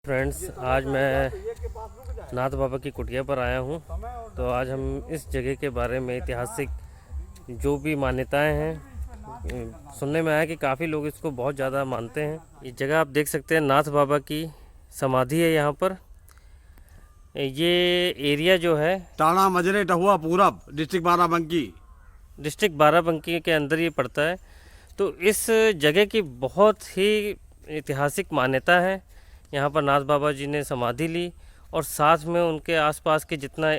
Friends, आज मैं नाथ बाबा की कुटिया पर आया हूँ। तो आज हम इस जगह के बारे में ऐतिहासिक जो भी मान्यताएं हैं, सुनने में आया कि काफ़ी लोग इसको बहुत ज़्यादा मानते हैं। ये जगह आप देख सकते हैं, नाथ बाबा की समाधि है यहाँ पर। ये एरिया जो है टाणा मजरे टहुआ पूरब डिस्ट्रिक्ट बाराबंकी के अंदर ये पड़ता है। तो इस जगह की बहुत ही ऐतिहासिक मान्यता है। यहाँ पर नाथ बाबा जी ने समाधि ली और साथ में उनके आसपास के जितना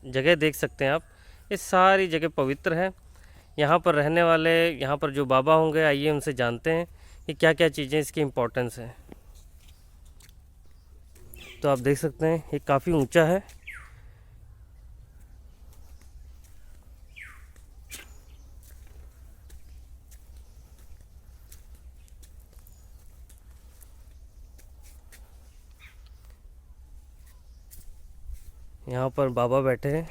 जगह देख सकते हैं आप, ये सारी जगह पवित्र है। यहाँ पर रहने वाले, यहाँ पर जो बाबा होंगे, आइए उनसे जानते हैं कि क्या क्या चीज़ें इसकी इम्पोर्टेंस है। तो आप देख सकते हैं ये काफ़ी ऊंचा है। यहाँ पर बाबा बैठे हैं,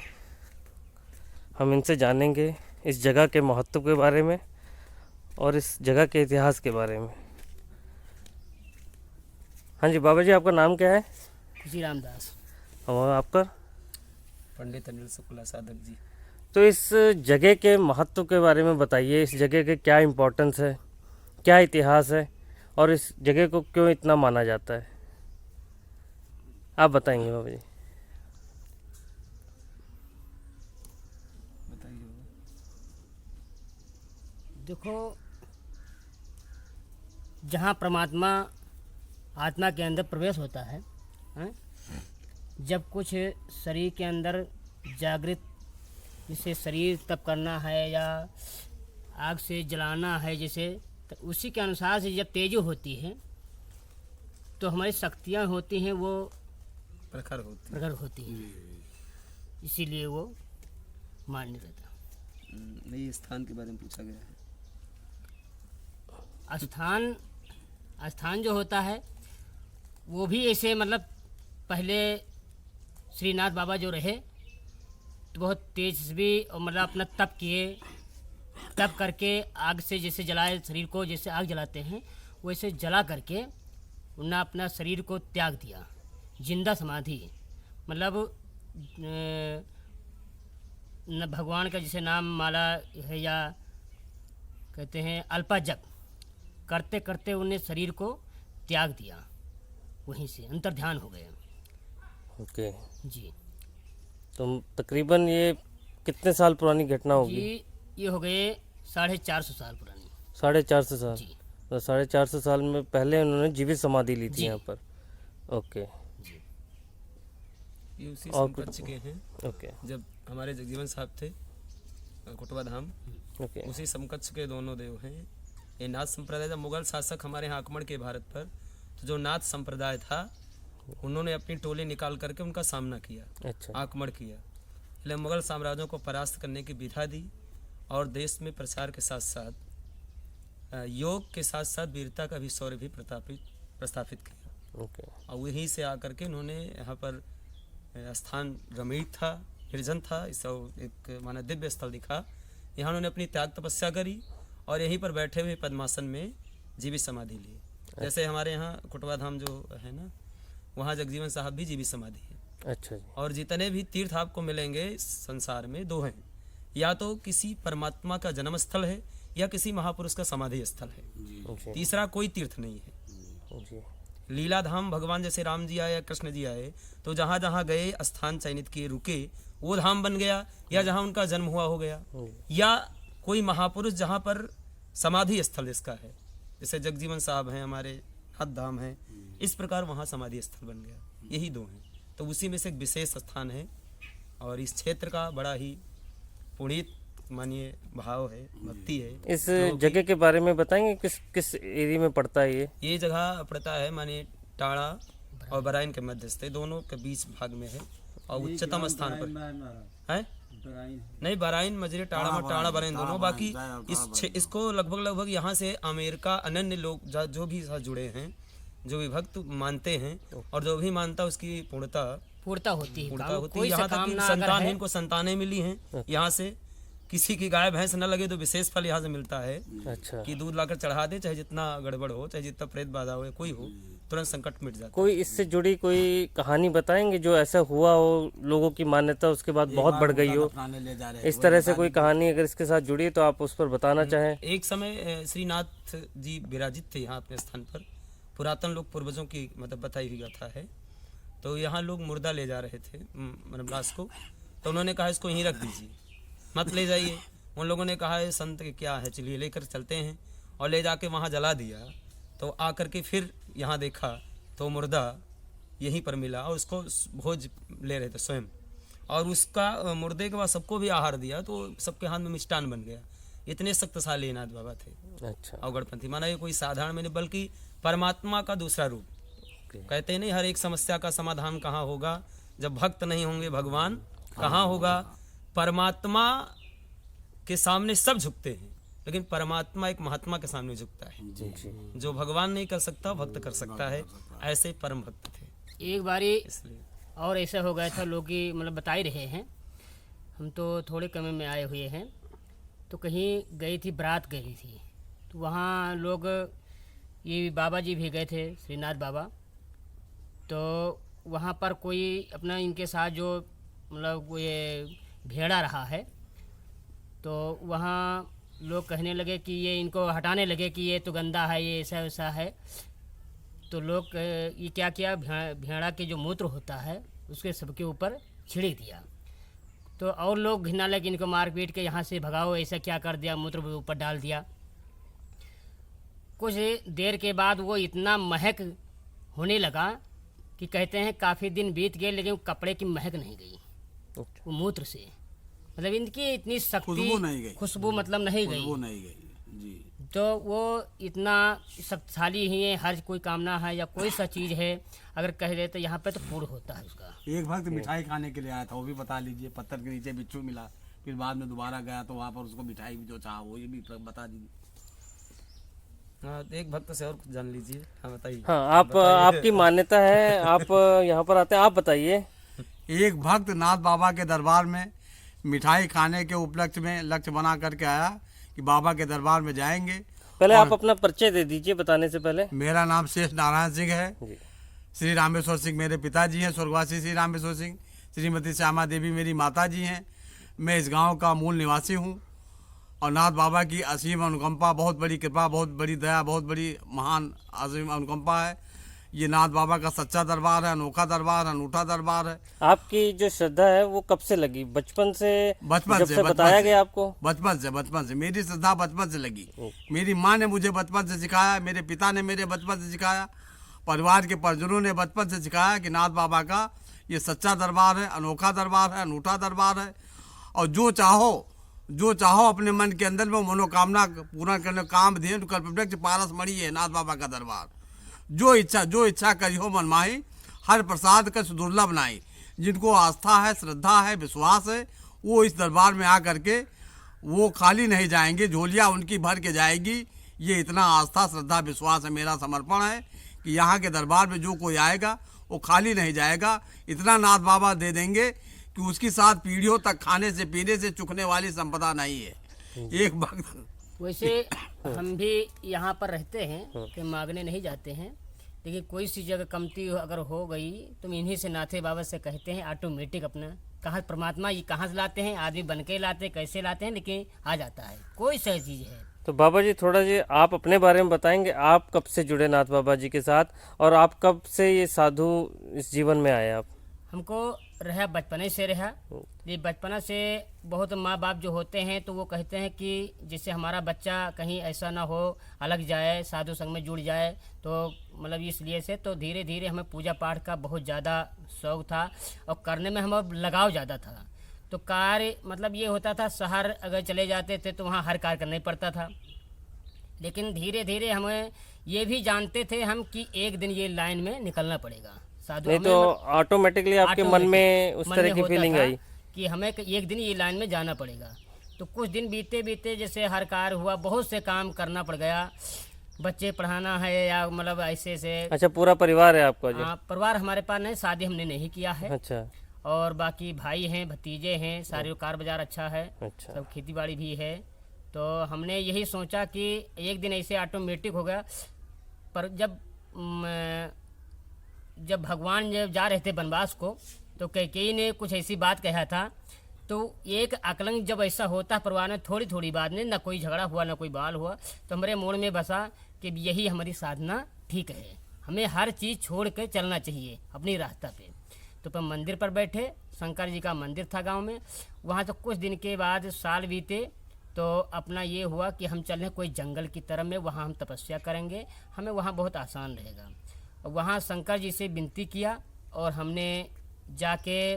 हम इनसे जानेंगे इस जगह के महत्व के बारे में और इस जगह के इतिहास के बारे में। हाँ जी बाबा जी, आपका नाम क्या है? खुशी रामदास। और आपका? पंडित अनिल शुक्ला साधक जी। तो इस जगह के महत्व के बारे में बताइए। इस जगह के क्या इम्पोर्टेंस है, क्या इतिहास है और इस जगह को क्यों इतना माना जाता है, आप बताएंगे बाबा जी? देखो, जहाँ परमात्मा आत्मा के अंदर प्रवेश होता है, जब कुछ शरीर के अंदर जागृत, जैसे शरीर तप करना है या आग से जलाना है, जैसे तो उसी के अनुसार से जब तेजो होती है तो हमारी शक्तियाँ होती हैं वो प्रखर होती हैं, इसीलिए वो मान्य रहता है। नई स्थान के बारे में पूछा गया है। स्थान जो होता है वो भी ऐसे, मतलब पहले श्रीनाथ बाबा जो रहे तो बहुत तेजस्वी और मतलब अपना तप किए, तप करके आग से जैसे जलाए शरीर को, जैसे आग जलाते हैं वैसे जला करके उन्होंने अपना शरीर को त्याग दिया। जिंदा समाधि, मतलब न भगवान का जैसे नाम माला है या कहते हैं अल्पा जप करते करते उन्हें शरीर को त्याग दिया, वहीं से अंतर्ध्यान हो गया। ओके जी। तो तकरीबन ये कितने साल पुरानी घटना होगी? जी, ये हो गए 450 साल पुरानी। 450 साल? जी। तो 450 साल में पहले उन्होंने जीवित समाधि ली थी जी। यहाँ पर। ओके। जी। ये उसी और समकक्ष के हैं। ओके। जब हमारे जगजीवन साहब थे कुटवा धाम, ओके। उसी समकक्ष के दोनों देव हैं। ये नाथ संप्रदाय, जब मुगल शासक हमारे यहाँ आक्रमण के भारत पर, तो जो नाथ संप्रदाय था उन्होंने अपनी टोली निकाल करके उनका सामना किया, अच्छा। आक्रमण किया। इसलिए मुगल साम्राज्यों को परास्त करने की विधा दी और देश में प्रचार के साथ साथ योग के साथ साथ वीरता का भी शौर्य भी प्रस्थापित किया। ओके। और वहीं से आकर के इन्होंने यहाँ पर स्थान रमणीक था, निर्जन था, इसे एक माना दिव्य स्थल दिखा। यहाँ उन्होंने अपनी त्याग तपस्या करी और यहीं पर बैठे हुए पद्मासन में जीवित समाधि ली। जैसे हमारे यहाँ कुटवा धाम जो है ना, वहाँ जगजीवन साहब भी जीवित समाधि है। अच्छा जी। और जितने भी तीर्थ आपको मिलेंगे इस संसार में, दो हैं, या तो किसी परमात्मा का जन्म स्थल है या किसी महापुरुष का समाधि स्थल है। तीसरा कोई तीर्थ नहीं है। जी। लीला धाम, भगवान जैसे राम जी आए या कृष्ण जी आए तो जहाँ जहाँ गए, स्थान चयनित किए, रुके, वो धाम बन गया, या जहाँ उनका जन्म हुआ हो गया, या कोई महापुरुष जहाँ पर समाधि स्थल जिसका है, जैसे जगजीवन साहब हैं, हमारे नाथ धाम है, इस प्रकार वहाँ समाधि स्थल बन गया। यही दो हैं, तो उसी में से एक विशेष स्थान है और इस क्षेत्र का बड़ा ही पुनीत मानिए भाव है, भक्ति है। इस जगह के बारे में बताएंगे, किस किस एरिया में पड़ता है ये जगह पड़ता है मानिए टाड़ा और बराइन के मध्य से, दोनों के बीच भाग में है और उच्चतम स्थान पर है। नहीं, बराइन मजरे टाड़ा में, टाड़ा बराइन दोनों। बाकी इसको लगभग यहाँ से अमेरिका अनन्य लोग जो भी साथ जुड़े हैं, जो भी भक्त मानते हैं और जो भी मानता उसकी पूर्णता होती है। यहाँ तक संतानहीन को संतानें मिली हैं। यहाँ से किसी की गाय भैंस न लगे तो विशेष फल यहाँ से मिलता है। अच्छा। कि दूध लाकर चढ़ा दे, चाहे जितना गड़बड़ हो, चाहे जितना प्रेत बाधा हो, कोई हो, तुरंत संकट मिट जाता कोई इससे जुड़ी कोई कहानी बताएंगे जो ऐसा हुआ हो, लोगों की मान्यता उसके बाद बहुत बढ़ गई हो, इस तरह से कोई कहानी अगर इसके साथ जुड़ी है तो आप उस पर बताना चाहें। है। एक समय श्रीनाथ जी विराजित थे यहाँ अपने स्थान पर, पुरातन लोग पूर्वजों की मतलब बताई हुई गाथा है। तो यहाँ लोग मुर्दा ले जा रहे थे मतलब लाश को, तो उन्होंने कहा इसको यहीं रख दीजिए, मत ले जाइए। उन लोगों ने कहा ये संत के क्या है, चलिए लेकर चलते हैं, और ले जाके वहाँ जला दिया। तो आकर के फिर यहाँ देखा तो मुर्दा यहीं पर मिला और उसको भोज ले रहे थे स्वयं, और उसका मुर्दे के बाद सबको भी आहार दिया, तो सबके हाथ में मिष्टान बन गया। इतने शक्तिशाली नाथ बाबा थे अच्छा, अवगढ़पंथी। माना ये कोई साधारण में नहीं, बल्कि परमात्मा का दूसरा रूप। कहते हैं नहीं, हर एक समस्या का समाधान कहाँ होगा, जब भक्त नहीं होंगे भगवान कहाँ होगा। परमात्मा के सामने सब झुकते हैं, लेकिन परमात्मा एक महात्मा के सामने झुकता है। जो भगवान नहीं कर सकता भक्त कर सकता है, ऐसे परम भक्त थे। एक बारी इसलिए और ऐसा हो गया था, लोग की मतलब बता ही रहे हैं, हम तो थोड़े कम में आए हुए हैं। तो कहीं गई थी, बारात गई थी, तो वहाँ लोग ये बाबा जी भी गए थे, श्रीनाथ बाबा। तो वहाँ पर कोई अपना इनके साथ जो मतलब वो ये भेड़ा रहा है, तो वहाँ लोग कहने लगे कि ये इनको हटाने लगे कि ये तो गंदा है, ये ऐसा वैसा है। तो लोग ये क्या किया, भेड़ा के जो मूत्र होता है उसके सबके ऊपर छिड़क दिया। तो और लोग घिरने लगे, इनको मार पीट के यहाँ से भगाओ, ऐसा क्या कर दिया, मूत्र ऊपर डाल दिया। कुछ देर के बाद वो इतना महक होने लगा कि कहते हैं काफ़ी दिन बीत गए लेकिन वो कपड़े की महक नहीं गई, वो मूत्र से। मतलब इनकी इतनी शक्ति, खुशबू नहीं गई, खुशबू मतलब नहीं गई, वो नहीं गई जी। तो वो इतना शक्तिशाली ही है। हर कोई कामना है या कोई सा चीज़ है अगर कह दे तो यहाँ पे तो पूर्ण होता है उसका। एक भक्त मिठाई खाने के लिए आया था, वो भी बता लीजिए। पत्थर के नीचे बिच्छू मिला, फिर बाद में दोबारा गया तो वहाँ पर उसको मिठाई भी जो चाहा वो ये भी बता दीजिए। हाँ, एक भक्त से और कुछ जान लीजिए। हाँ बताइए। हाँ, आप आपकी मान्यता है, आप यहाँ पर आते हैं, आप बताइए। एक भक्त नाथ बाबा के दरबार में मिठाई खाने के उपलक्ष्य में लक्ष्य बना करके आया कि बाबा के दरबार में जाएंगे। पहले आप अपना परिचय दे दीजिए बताने से पहले। मेरा नाम शेष नारायण सिंह है। जी। श्री रामेश्वर सिंह मेरे पिताजी हैं, स्वर्गवासी श्री रामेश्वर सिंह। श्रीमती श्यामा देवी मेरी माता जी हैं। मैं इस गांव का मूल निवासी हूं, और नाथ बाबा की असीम अनुकंपा, बहुत बड़ी कृपा, बहुत बड़ी दया, बहुत बड़ी महान असीम अनुकंपा है। ये नाथ बाबा का सच्चा दरबार है, अनोखा दरबार है, अनूठा दरबार है। आपकी जो श्रद्धा है वो कब से लगी? बचपन से? बचपन जब से से बताया गया आपको? बचपन से मेरी श्रद्धा बचपन से लगी। मेरी माँ ने मुझे बचपन से सिखाया, मेरे पिता ने मेरे बचपन से सिखाया, परिवार के परिजनों ने बचपन से सिखाया कि नाथ बाबा का ये सच्चा दरबार है, अनोखा दरबार है, अनूठा दरबार है। और जो चाहो अपने मन के अंदर में मनोकामना पूरा करने, काम धेनु कल्पवृक्ष पारस मणि है नाथ बाबा का दरबार। जो इच्छा करियो मन माही, हर प्रसाद का दुर्लभ नाई। जिनको आस्था है, श्रद्धा है, विश्वास है, वो इस दरबार में आ करके वो खाली नहीं जाएंगे, झोलियाँ उनकी भर के जाएगी। ये इतना आस्था, श्रद्धा, विश्वास है, मेरा समर्पण है कि यहाँ के दरबार में जो कोई आएगा वो खाली नहीं जाएगा। इतना नाथ बाबा दे देंगे कि उसकी साथ पीढ़ियों तक खाने से पीने से चुकने वाली संपदा नहीं है। एक वक्त वैसे हम भी यहाँ पर रहते हैं कि मांगने नहीं जाते हैं, लेकिन कोई सी जगह कमती अगर हो गई तो इन्हीं से नाथे बाबा से कहते हैं, ऑटोमेटिक अपना कहाँ परमात्मा ये कहाँ से लाते हैं, आदमी बन के लाते हैं, कैसे लाते हैं, लेकिन आ जाता है, कोई सही चीज़ है। तो बाबा जी थोड़ा जी आप अपने बारे में बताएंगे, आप कब से जुड़े नाथ बाबा जी के साथ, और आप कब से ये साधु इस जीवन में आए? आप हमको रहा बचपने से रहा, ये बचपना से बहुत माँ बाप जो होते हैं तो वो कहते हैं कि जिससे हमारा बच्चा कहीं ऐसा ना हो, अलग जाए, साधु संग में जुड़ जाए। तो मतलब इसलिए से तो धीरे धीरे हमें पूजा पाठ का बहुत ज़्यादा शौक़ था और करने में हमें लगाव ज़्यादा था। तो कार्य मतलब ये होता था, शहर अगर चले जाते थे तो वहाँ हर कार्य करना ही पड़ता था, लेकिन धीरे धीरे हमें ये भी जानते थे हम कि एक दिन ये लाइन में निकलना पड़ेगा। साधु नहीं तो ऑटोमेटिकली आपके मन में उस तरह की फीलिंग आई कि हमें एक दिन ये लाइन में जाना पड़ेगा। तो कुछ दिन बीते बीते जैसे हर कार्य हुआ, बहुत से काम करना पड़ गया, बच्चे पढ़ाना है या मतलब ऐसे से। अच्छा, पूरा परिवार है आपका जी? हाँ, परिवार हमारे पास नहीं, शादी हमने नहीं किया है। अच्छा। और बाकी भाई हैं, भतीजे हैं, सारे कार बाजार अच्छा है। अच्छा। सब खेती बाड़ी भी है। तो हमने यही सोचा कि एक दिन ऐसे ऑटोमेटिक हो गया। पर जब जब भगवान जब जा रहे थे वनवास को, तो कैकेयी ने कुछ ऐसी बात कहा था। तो एक अकलंग जब ऐसा होता है परिवार में, थोड़ी थोड़ी बात में ना कोई झगड़ा हुआ ना कोई बाल हुआ, तो हमारे मूड में बसा कि यही हमारी साधना ठीक है, हमें हर चीज़ छोड़ के चलना चाहिए अपनी रास्ता पे। तो पर मंदिर पर बैठे, शंकर जी का मंदिर था गांव में। वहाँ तो कुछ दिन के बाद साल बीते, तो अपना ये हुआ कि हम चलें कोई जंगल की तरफ में, वहाँ हम तपस्या करेंगे, हमें वहाँ बहुत आसान रहेगा। वहाँ शंकर जी से विनती किया और हमने जाके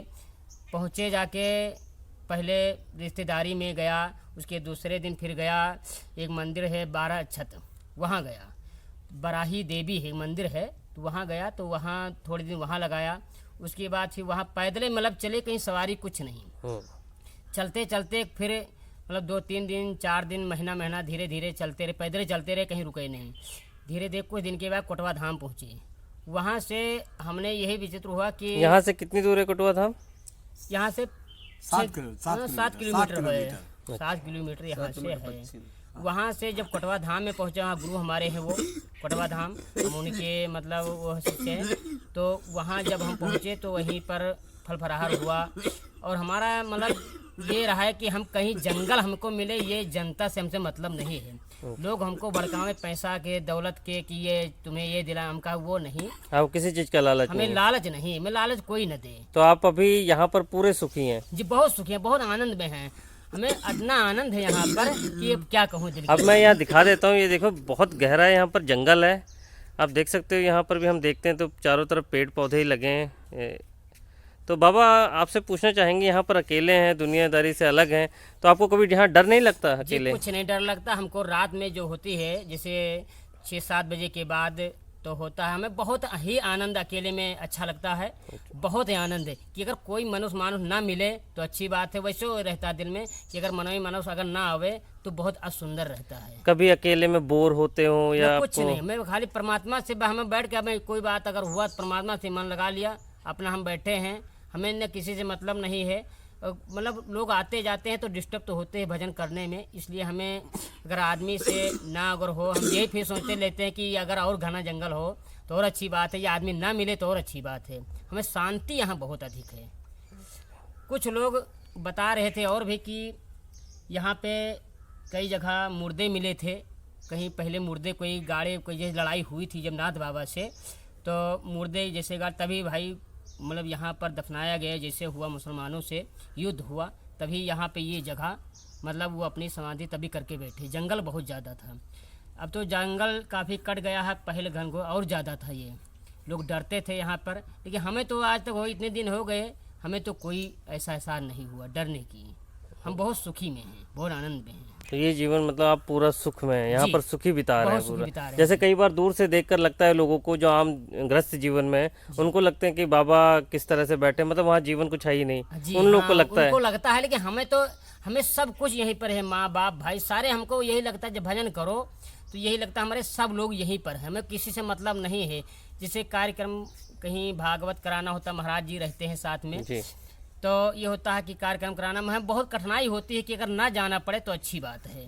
पहुँचे, जाके पहले रिश्तेदारी में गया, उसके दूसरे दिन फिर गया, एक मंदिर है 12 छत, वहाँ गया, बराही देवी है मंदिर है, तो वहाँ गया, तो वहाँ थोड़े दिन वहाँ लगाया। उसके बाद फिर वहाँ पैदल मतलब चले, कहीं सवारी कुछ नहीं, चलते चलते फिर मतलब 2-3 दिन 4 दिन महीना धीरे धीरे चलते रहे, पैदल चलते रहे, कहीं रुके नहीं। धीरे धीरे कुछ दिन के बाद कोटवा धाम पहुँचे। वहाँ से हमने यही विचित्र हुआ कि यहाँ से कितनी दूर है कोटवा धाम? यहाँ से 7 किलोमीटर है, 7 किलोमीटर यहाँ से है। वहाँ से जब कोटवा धाम में पहुँचे, वहाँ गुरु हमारे हैं वो कोटवा धाम, हम उनके मतलब वो शिष्य हैं। तो वहाँ जब हम पहुँचे तो वहीं पर फल फराहार हुआ, और हमारा मतलब ये रहा है कि हम कहीं जंगल हमको मिले, ये जनता से हमसे मतलब नहीं है। लोग हमको भड़कावे पैसा के, दौलत के, कि ये तुम्हें ये दिला, हमका वो नहीं, आप किसी चीज़ का लालच हमें नहीं? लालच नहीं, हमें लालच कोई न दे। तो आप अभी यहाँ पर पूरे सुखी हैं? जी बहुत सुखी हैं, बहुत आनंद में हैं, हमें इतना आनंद है यहाँ पर कि अब क्या कहूँ दिल अब की। मैं यहाँ दिखा देता हूँ, ये देखो बहुत गहरा है, यहाँ पर जंगल है, आप देख सकते हो। यहाँ पर भी हम देखते हैं तो चारों तरफ पेड़ पौधे ही लगे हैं। तो बाबा आपसे पूछना चाहेंगे, यहाँ पर अकेले हैं, दुनियादारी से अलग हैं, तो आपको कभी यहाँ डर नहीं लगता जी अकेले? कुछ नहीं डर लगता हमको। रात में जो होती है जैसे 6-7 बजे के बाद तो होता है, हमें बहुत ही आनंद अकेले में अच्छा लगता है, बहुत ही आनंद है कि अगर कोई मनुष्य ना मिले तो अच्छी बात है। वैसे रहता है दिल में कि अगर मनुष्य अगर ना आवे तो बहुत असुंदर रहता है। कभी अकेले में बोर होते हो या कुछ आपको? नहीं, मैं खाली परमात्मा से हमें बैठ के, हमें कोई बात अगर हुआ तो परमात्मा से मन लगा लिया, अपना हम बैठे हैं, हमें न किसी से मतलब नहीं है। मतलब लोग आते जाते हैं तो डिस्टर्ब तो होते हैं भजन करने में, इसलिए हमें अगर आदमी से ना अगर हो, हम यही फिर सोचते लेते हैं कि अगर और घना जंगल हो तो और अच्छी बात है, या आदमी ना मिले तो और अच्छी बात है। हमें शांति यहाँ बहुत अधिक है। कुछ लोग बता रहे थे और भी कि यहाँ पे कई जगह मुर्दे मिले थे, कहीं पहले मुर्दे कोई गाड़े कोई जैसे लड़ाई हुई थी जब नाथ बाबा से, तो मुर्दे जैसे तभी भाई मतलब यहाँ पर दफनाया गया, जैसे हुआ मुसलमानों से युद्ध हुआ, तभी यहाँ पे ये जगह मतलब वो अपनी समाधि तभी करके बैठे। जंगल बहुत ज़्यादा था, अब तो जंगल काफ़ी कट गया है, पहले घनघोर और ज़्यादा था, ये लोग डरते थे यहाँ पर। लेकिन हमें तो आज तक हो इतने दिन हो गए, हमें तो कोई ऐसा एहसास नहीं हुआ डरने की, हम बहुत सुखी में हैं, बहुत आनंद में हैं। तो ये जीवन मतलब आप पूरा सुख में हैं, यहाँ जी, पर सुखी बिता रहे हैं बहुत सुखी पूरा। बिता रहे हैं। जैसे कई बार दूर से देखकर लगता है लोगों को, जो आम ग्रस्त जीवन में है, उनको लगते हैं कि बाबा किस तरह से बैठे, मतलब वहाँ जीवन कुछ है ही नहीं, जी उन लोग हाँ, को लगता उनको है। लगता है, लेकिन हमें सब कुछ यहीं पर है, माँ बाप भाई सारे, हमको यही लगता है जब भजन करो तो यही लगता है हमारे सब लोग यहीं पर हैं, हमें किसी से मतलब नहीं है। जैसे कार्यक्रम कहीं भागवत कराना होता, महाराज जी रहते हैं साथ में, जी, तो ये होता है कि कार्यक्रम कराना में हमें बहुत कठिनाई होती है कि अगर ना जाना पड़े तो अच्छी बात है,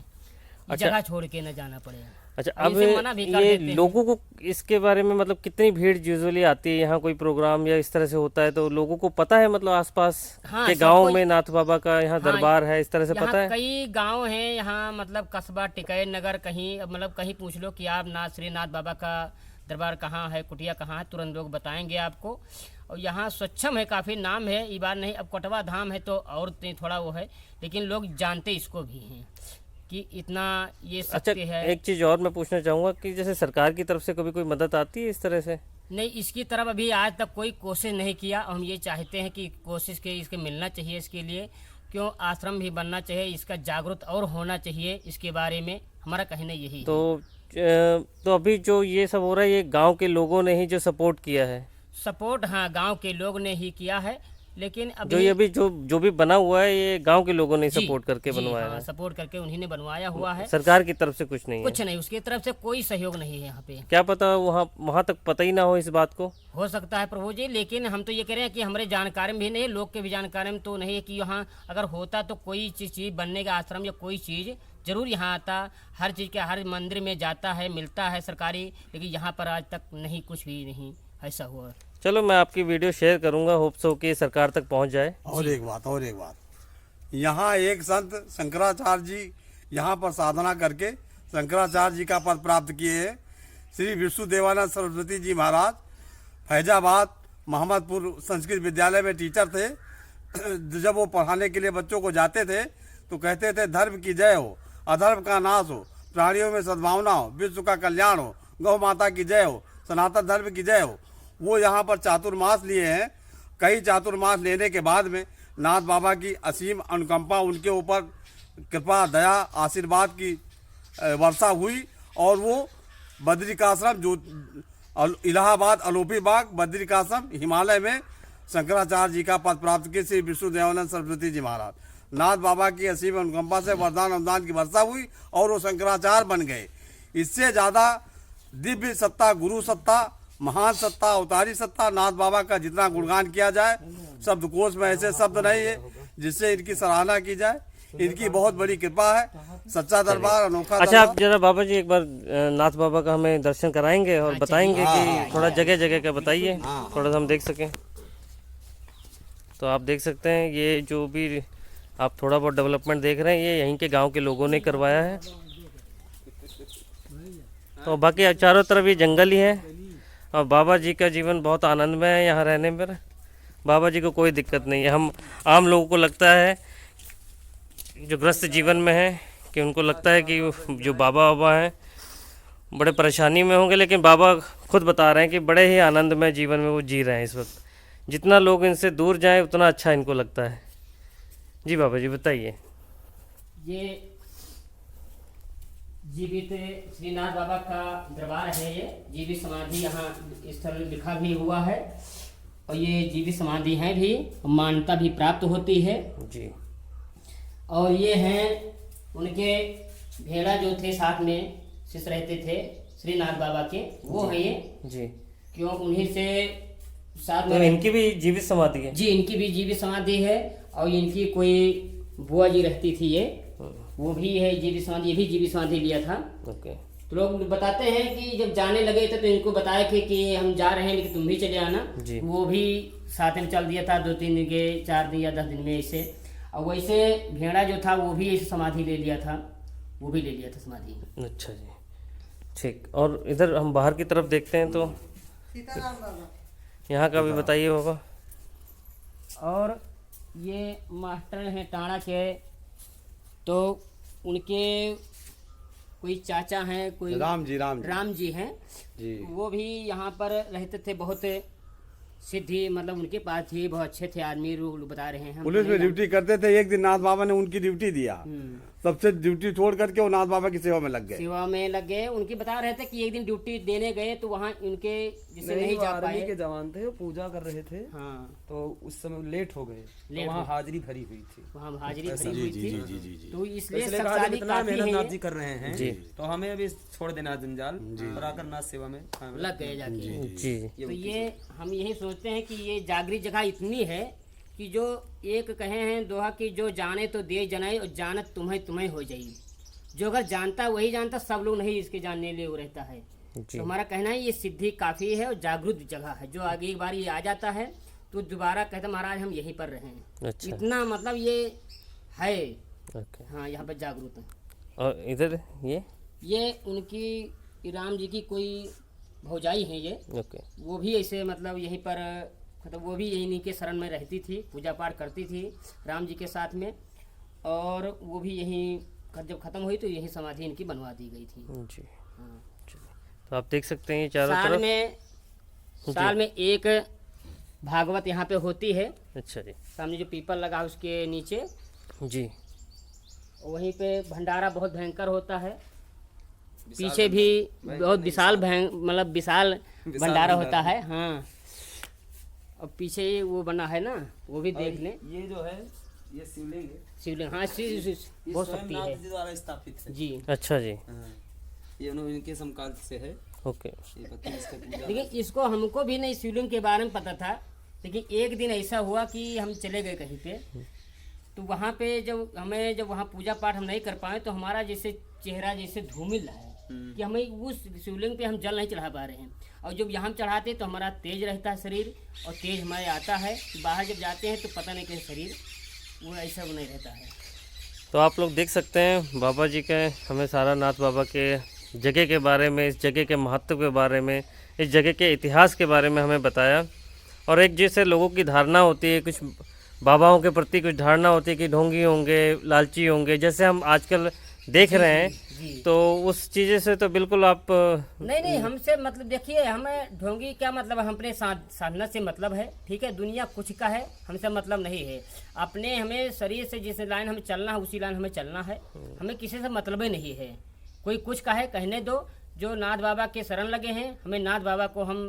अच्छा। जगह छोड़ के न जाना पड़े। अच्छा, और अब इसे मना भी कर ये देते हैं। लोगों को इसके बारे में मतलब कितनी भीड़ यूजुअली आती है, यहाँ कोई प्रोग्राम या इस तरह से होता है तो लोगों को पता है, मतलब आसपास हाँ, के सब गांव कोई- में नाथ बाबा का यहाँ हाँ, दरबार है, इस तरह से यहाँ पता है? कई गांव हैं, यहाँ मतलब कस्बा टिकैत नगर, कहीं मतलब कहीं पूछ लो कि आप श्रीनाथ बाबा का दरबार कहाँ है, कुटिया कहाँ है, तुरंत लोग बताएंगे आपको। और यहाँ स्वच्छम है, काफ़ी नाम है, ये बात नहीं। अब कोटवा धाम है तो और थोड़ा वो है, लेकिन लोग जानते इसको भी हैं कि इतना ये अच्छा, शक्ति है। एक चीज़ और मैं पूछना चाहूँगा कि जैसे सरकार की तरफ से कभी कोई मदद आती है इस तरह से? नहीं, इसकी तरफ अभी आज तक कोई कोशिश नहीं किया, और हम ये चाहते हैं कि कोशिश के इसके मिलना चाहिए, इसके लिए क्यों आश्रम भी बनना चाहिए, इसका जागरूक और होना चाहिए इसके बारे में, हमारा कहना यही है। तो अभी जो ये सब हो रहा है, ये गांव के लोगों ने ही जो सपोर्ट किया है? सपोर्ट हाँ गांव के लोग ने ही किया है, लेकिन जो ये अभी अभी जो भी बना हुआ है, ये गांव के लोगों ने जी, सपोर्ट करके जी, बनवाया हाँ, है? सपोर्ट करके उन्हीं ने बनवाया हुआ है, सरकार की तरफ से कुछ नहीं है? कुछ नहीं, उसकी तरफ से कोई सहयोग नहीं है यहाँ पे। क्या पता वहाँ तक पता ही ना हो इस बात को? हो सकता है प्रभु जी, लेकिन हम तो ये कह रहे हैं कि हमारे जानकारी में भी नहीं, लोग के भी जानकारी में तो नहीं है कि यहाँ अगर होता तो कोई चीज़ बनने का आश्रम या कोई चीज़ जरूर यहाँ आता, हर चीज़ के हर मंदिर में जाता है, मिलता है सरकारी, लेकिन यहाँ पर आज तक नहीं, कुछ भी नहीं ऐसा हुआ। चलो मैं आपकी वीडियो शेयर करूंगा, होप सो कि सरकार तक पहुंच जाए। और एक बात, यहाँ एक संत शंकराचार्य जी यहाँ पर साधना करके शंकराचार्य जी का पद प्राप्त किए हैं। श्री विष्णुदेवानंद सरस्वती जी महाराज फैजाबाद मोहम्मदपुर संस्कृत विद्यालय में टीचर थे। जब वो पढ़ाने के लिए बच्चों को जाते थे तो कहते थे धर्म की जय हो, अधर्म का नाश हो, प्राणियों में सद्भावना हो, विश्व का कल्याण हो, गौ माता की जय हो, सनातन धर्म की जय हो। वो यहाँ पर चातुर्मास लिए हैं। कई चातुर्मास लेने के बाद में नाथ बाबा की असीम अनुकंपा, उनके ऊपर कृपा, दया, आशीर्वाद की वर्षा हुई और वो बद्रिकाश्रम, जो इलाहाबाद अलोपी बाग बद्रिकाश्रम हिमालय में शंकराचार्य जी का पद प्राप्त किए। श्री विष्णुदेवानंद सरस्वती जी महाराज, नाथ बाबा की असीम अनुकंपा से वरदान अनुदान की वर्षा हुई और वो शंकराचार्य बन गए। इससे ज़्यादा दिव्य सत्ता, गुरु सत्ता, महान सत्ता, अवतारी सत्ता, नाथ बाबा का जितना गुणगान किया जाए शब्दकोश में ऐसे शब्द नहीं है जिससे इनकी सराहना की जाए। इनकी बहुत बड़ी कृपा है। सच्चा दरबार अनोखा अच्छा, दरबार। आप जरा बाबा जी एक बार नाथ बाबा का हमें दर्शन कराएंगे और बताएंगे कि थोड़ा जगह जगह का बताइए, थोड़ा सा हम देख सकें। तो आप देख सकते हैं ये जो भी आप थोड़ा बहुत डेवलपमेंट देख रहे हैं, ये यहीं के गांव के लोगों ने करवाया है। तो बाकी चारों तरफ ये जंगल ही है और बाबा जी का जीवन बहुत आनंदमय है यहाँ रहने पर। बाबा जी को कोई दिक्कत नहीं है। हम आम लोगों को लगता है जो ग्रस्त जीवन में है कि उनको लगता है कि जो बाबा हैं बड़े परेशानी में होंगे, लेकिन बाबा खुद बता रहे हैं कि बड़े ही आनंदमय जीवन में वो जी रहे हैं इस वक्त। जितना लोग इनसे दूर जाएं उतना अच्छा इनको लगता है। जी बाबा जी बताइए। ये जीवित श्रीनाथ बाबा का दरबार है। ये जीवित समाधि यहाँ स्थल लिखा भी हुआ है और ये जीवित समाधि हैं भी, मान्यता भी प्राप्त होती है जी। और ये हैं उनके भेड़ा जो थे साथ में शिष्य रहते थे श्रीनाथ बाबा के, वो है ये जी। क्यों उन्हीं से साथ तो में इनकी भी जीवित समाधि है? जी, इनकी भी जीवित समाधि है और इनकी कोई बुआ जी रहती थी, ये वो भी है जीवित समाधि, ये भी जीवित समाधि लिया था। ओके। तो लोग बताते हैं कि जब जाने लगे थे तो इनको बताया कि हम जा रहे हैं लेकिन तुम भी चले आना। जी। वो भी साथ में चल दिया था 2-3 दिन के, 4 दिन या 10 दिन में ऐसे। और वैसे भेड़ा जो था वो भी ऐसे समाधि ले लिया था, वो भी ले लिया था समाधि। अच्छा जी, ठीक। और इधर हम बाहर की तरफ देखते हैं तो यहाँ का भी बताइए बाबा। और ये मास्टर हैं टाड़ा के, तो उनके कोई चाचा हैं, कोई राम जी हैं जी। वो भी यहाँ पर रहते थे। बहुत सिद्धि मतलब उनके पास थी, बहुत अच्छे थे आदमी, लोग बता रहे हैं। पुलिस में ड्यूटी करते थे। एक दिन नाथ बाबा ने उनकी ड्यूटी दिया, सबसे ड्यूटी छोड़ करके वो नाथ बाबा की सेवा में लग गए। सेवा में लग गए। उनकी बता रहे थे कि एक दिन ड्यूटी देने गए तो वहाँ उनके जिससे नहीं जा पाए के जवान थे, वो पूजा कर रहे थे। हाँ, तो उस समय लेट हो गए, तो वहाँ हाजिरी भरी हुई थी। वहाँ हाजिरी भरी हुई थी। तो इसलिए इसलिए कहा शक्तिशाली इतना काफी मेहनत है नाथ ये। जी कर रहे हैं जी। तो हमें अभी छोड़ देना जंजाल और आकर नाथ सेवा में लग गए जाके। जी। तो ये हम यही सोचते हैं कि ये जागृत जगह इतनी है कि जो एक कहे हैं दोहा कि जो जाने तो दे जनाए और जानत तुम्हें तुम्हें हो जाए। जो अगर जानता वही जानता, सब लोग नहीं इसके जानने लिए वो रहता है। तो हमारा कहना है ये सिद्धि काफ़ी है और जागृत जगह है। जो आगे एक बार ये आ जाता है तो दोबारा कहता महाराज हम यहीं पर रहे हैं। अच्छा। इतना मतलब ये है। ओके। हाँ, यहाँ पर जागृत है। और इधर ये उनकी राम जी की कोई भौजाई है ये। ओके। वो भी ऐसे मतलब यहीं पर मतलब वो भी यहीं के शरण में रहती थी, पूजा पाठ करती थी राम जी के साथ में। और वो भी यहीं जब खत्म हुई तो यही समाधि इनकी बनवा दी गई थी। जी। हाँ। तो आप देख सकते हैं ये चारों तरफ साल में एक भागवत यहाँ पे होती है। अच्छा जी। सामने जो पीपल लगा है उसके नीचे जी। वहीं पे भंडारा बहुत भयंकर होता है। पीछे भी बहुत विशाल मतलब विशाल भंडारा होता है। हाँ, और पीछे वो बना है ना, वो भी देख लें। ये जो है ये शिवलिंग है। शिवलिंग, हाँ, बहुत शक्ति है जी द्वारा स्थापित है जी। अच्छा जी। ये इनके समकाल से है। ओके। ये पता है इसका पूजा। लेकिन इसको हमको भी नहीं शिवलिंग के बारे में पता था, लेकिन एक दिन ऐसा हुआ कि हम चले गए कहीं पे तो वहाँ पे जब वहाँ पूजा पाठ हम नहीं कर पाए तो हमारा जैसे चेहरा जैसे धूमिल है कि हमें उस शिवलिंग पे हम जल नहीं चढ़ा पा रहे हैं। और जब यहाँ हम चढ़ाते तो हमारा तेज रहता है शरीर, और तेज हमारे आता है। बाहर जब जाते हैं तो पता नहीं कैसे शरीर वो ऐसा वो नहीं रहता है। तो आप लोग देख सकते हैं बाबा जी के हमें सारा नाथ बाबा के जगह के बारे में, इस जगह के महत्व के बारे में, इस जगह के इतिहास के बारे में हमें बताया। और एक जैसे लोगों की धारणा होती है, कुछ बाबाओं के प्रति कुछ धारणा होती है कि ढोंगी होंगे, लालची होंगे, जैसे हम आजकल देख रहे हैं, तो उस चीज़ें से तो बिल्कुल आप नहीं हमसे मतलब देखिए, हमें ढोंगी क्या मतलब, हम अपने साधना से मतलब है, ठीक है। दुनिया कुछ का है, हमसे मतलब नहीं है। अपने हमें शरीर से जिस लाइन हमें चलना है उसी लाइन हमें चलना है। हमें किसी से मतलब ही नहीं है। कोई कुछ का है कहने दो। जो नाथ बाबा के शरण लगे हैं, हमें नाथ बाबा को हम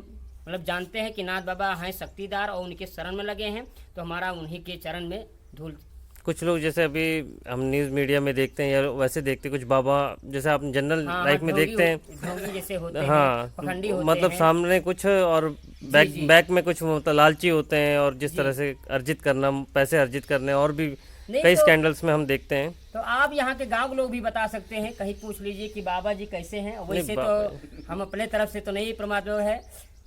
मतलब जानते हैं कि नाथ बाबा हैं शक्तिदार, और उनके शरण में लगे हैं तो हमारा उन्हीं के चरण में धूल। कुछ लोग जैसे अभी हम न्यूज़ मीडिया में देखते हैं या वैसे देखते हैं, कुछ बाबा जैसे आप जनरल लाइफ में देखते हैं, ढोंगी जैसे होते हैं, हाँ, पखंडी होते मतलब हैं। सामने कुछ और बैक में कुछ मतलब लालची होते हैं, और जिस तरह से अर्जित करना, पैसे अर्जित करने, और भी कई स्कैंडल्स में हम देखते हैं। तो आप यहाँ के गांव के लोग भी बता सकते हैं, कहीं पूछ लीजिए कि बाबा जी कैसे हैं। वैसे तो हम अपने तरफ से तो नहीं परमात्मा है,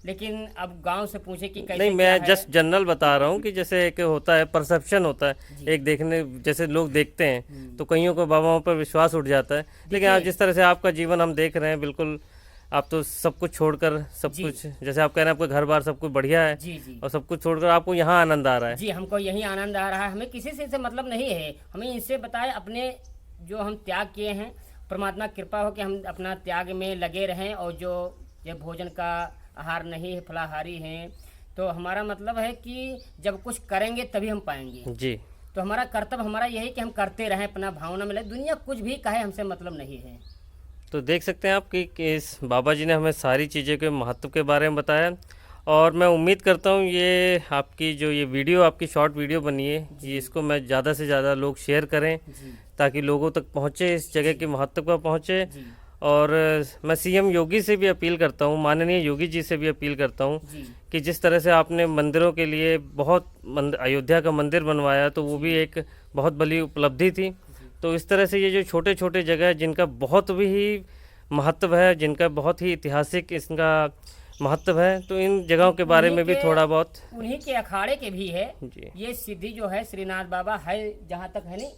लेकिन अब गांव से पूछे कि कैसे। नहीं, मैं जस्ट जनरल बता रहा हूँ कि जैसे एक होता है परसेप्शन होता है, एक देखने जैसे लोग देखते हैं तो कईयों को बाबाओं पर विश्वास उठ जाता है। लेकिन आज जिस तरह से आपका जीवन हम देख रहे हैं, बिल्कुल आप तो सब कुछ छोड़कर, सब कुछ जैसे आप कह रहे हैं आपका घर बार सब कुछ बढ़िया है, जी और सब कुछ छोड़कर आपको यहाँ आनंद आ रहा है। जी, हमको यही आनंद आ रहा है। हमें किसी से मतलब नहीं है। हमें इनसे बताए अपने जो हम त्याग किए हैं, परमात्मा कृपा हो कि हम अपना त्याग में लगे रहें। और जो ये भोजन का आहार नहीं है, फलाहारी हैं, तो हमारा मतलब है कि जब कुछ करेंगे तभी हम पाएंगे। जी, तो हमारा कर्तव्य हमारा यही कि हम करते रहें, अपना भावना में लगे। दुनिया कुछ भी कहे, हमसे मतलब नहीं है। तो देख सकते हैं आप कि इस बाबा जी ने हमें सारी चीज़ों के महत्व के बारे में बताया। और मैं उम्मीद करता हूँ ये आपकी जो ये वीडियो, आपकी शॉर्ट वीडियो बनी है, ये इसको मैं ज़्यादा से ज़्यादा लोग शेयर करें ताकि लोगों तक पहुँचे, इस जगह के महत्व पर पहुँचे। और मैं सीएम योगी से भी अपील करता हूँ, माननीय योगी जी से भी अपील करता हूँ कि जिस तरह से आपने मंदिरों के लिए बहुत अयोध्या का मंदिर बनवाया, तो वो भी एक बहुत बड़ी उपलब्धि थी। तो इस तरह से ये जो छोटे छोटे जगह जिनका बहुत भी महत्व है, जिनका बहुत ही ऐतिहासिक इसका महत्व है, तो इन जगहों के बारे में भी थोड़ा बहुत। उन्हीं के अखाड़े के भी है जी। ये सिद्धि जो है श्रीनाथ बाबा है, जहाँ तक है नहीं,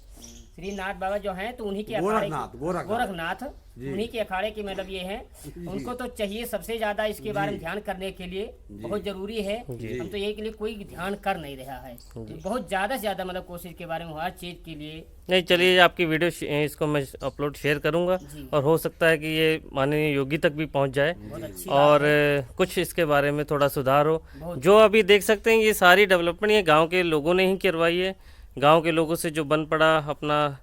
श्रीनाथ बाबा जो हैं तो उन्हीं के अखाड़े, गोरखनाथ उन्हीं के अखाड़े की मतलब ये है। उनको तो चाहिए सबसे ज्यादा इसके बारे में ध्यान करने के लिए, बहुत जरूरी है। हम तो यही के लिए कोई ध्यान कर नहीं रहा है, बहुत ज्यादा से ज्यादा मतलब कोशिश के बारे में हर चीज के लिए। नहीं, चलिए आपकी वीडियो इसको मैं अपलोड शेयर करूंगा, और हो सकता है कि ये माननीय योगी तक भी पहुंच जाए, और कुछ इसके बारे में थोड़ा सुधार हो। जो अभी देख सकते हैं ये सारी डेवलपमेंट ये गाँव के लोगों ने ही करवाई है। गांव के लोगों से जो बन पड़ा, अपना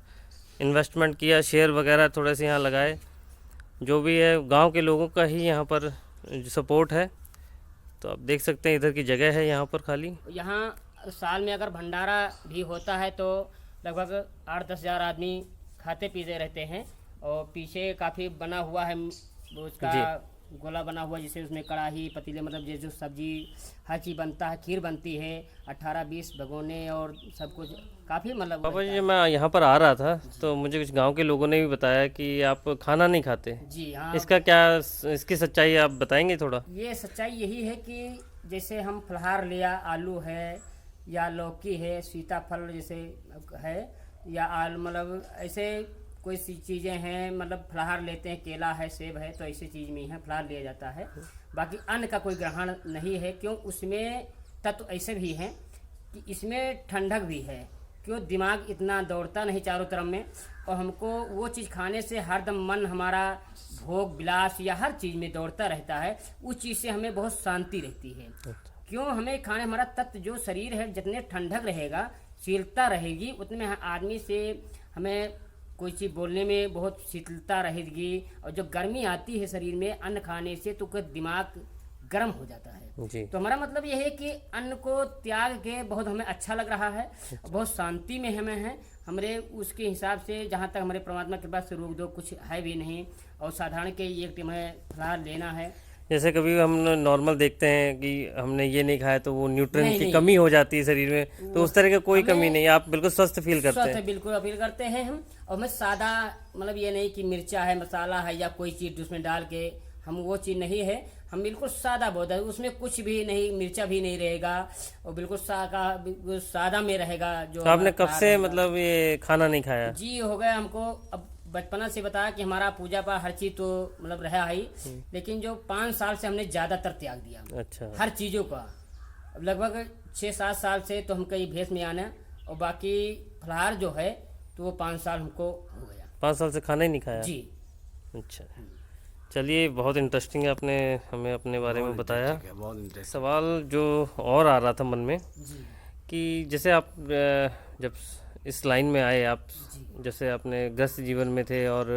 इन्वेस्टमेंट किया, शेयर वगैरह थोड़े से यहाँ लगाए, जो भी है गांव के लोगों का ही यहाँ पर सपोर्ट है। तो आप देख सकते हैं इधर की जगह है यहाँ पर खाली। यहाँ साल में अगर भंडारा भी होता है तो लगभग 8-10 हज़ार आदमी खाते पीते रहते हैं। और पीछे काफ़ी बना हुआ है उसका गोला बना हुआ, जिससे उसमें कढ़ाई पतीले मतलब जैसे सब्जी हर चीज़ बनता है, खीर बनती है, 18-20 भगोने और सब कुछ काफ़ी मतलब। बाबा जी, मैं यहाँ पर आ रहा था तो मुझे कुछ गांव के लोगों ने भी बताया कि आप खाना नहीं खाते। जी हाँ। इसका क्या, इसकी सच्चाई आप बताएंगे थोड़ा? ये सच्चाई यही है कि जैसे हम फलहार लिया, आलू है या लौकी है, सीताफल जैसे है, या आलू मतलब ऐसे कोई सी चीज़ें हैं, मतलब फलाहार लेते हैं, केला है, सेब है, तो ऐसी चीज़ में है फलाहार लिया जाता है। बाकी अन्न का कोई ग्रहण नहीं है, क्यों उसमें तत्व ऐसे भी हैं कि इसमें ठंडक भी है, क्यों दिमाग इतना दौड़ता नहीं चारों तरफ में। और हमको वो चीज़ खाने से हरदम मन हमारा भोग विलास या हर चीज़ में दौड़ता रहता है, उस चीज़ से हमें बहुत शांति रहती है। क्यों हमें खाने, हमारा तत्व जो शरीर है जितने ठंडक रहेगा, शीतलता रहेगी, उतने आदमी से हमें कोई चीज़ बोलने में बहुत शीतलता रहेगी। और जो गर्मी आती है शरीर में अन्न खाने से, तो दिमाग गर्म हो जाता है जी। तो हमारा मतलब यह है कि अन्न को त्याग के बहुत हमें अच्छा लग रहा है, बहुत शांति में हमें है। हमारे उसके हिसाब से जहाँ तक हमारे परमात्मा के पास से रोक दो कुछ है भी नहीं। और साधारण के एक टाइम फलाहार लेना है, जैसे कभी हम नॉर्मल देखते हैं कि हमने ये नहीं खाया तो वो न्यूट्रिएंट नहीं, की नहीं। कमी हो जाती है शरीर में, तो उस तरह की कोई कमी नहीं, आप बिल्कुल स्वस्थ फील करते स्वस्थ हैं। बिल्कुल अपील करते हैं हम। और मैं सादा, मतलब ये नहीं कि मिर्चा है, मसाला है या कोई चीज उसमें डाल के, हम वो चीज नहीं है। हम बिल्कुल सादा बहुत है, उसमें कुछ भी नहीं, मिर्चा भी नहीं रहेगा और बिल्कुल बिल्कुल सादा में रहेगा। जो तो आपने हमारा कब खाना से रहेगा। मतलब ये खाना नहीं खाया? जी हो गया हमको, अब बचपना से बताया कि हमारा पूजा पाठ हर चीज तो मतलब रहा ही, लेकिन जो 5 साल से हमने ज्यादातर त्याग दिया अच्छा। हर चीजों का। अब लगभग 6-7 साल से तो हमका ये भेष में आना, और बाकी फलाहार जो है तो वो 5 साल हमको हो गया। 5 साल से खाना ही नहीं खाया? जी। अच्छा, चलिए, बहुत इंटरेस्टिंग है, आपने हमें अपने बारे में बताया। ठीक है, बहुत इंटरेस्ट। सवाल जो और आ रहा था मन में जी। कि जैसे आप जब इस लाइन में आए, आप जैसे अपने गृहस्थ जीवन में थे और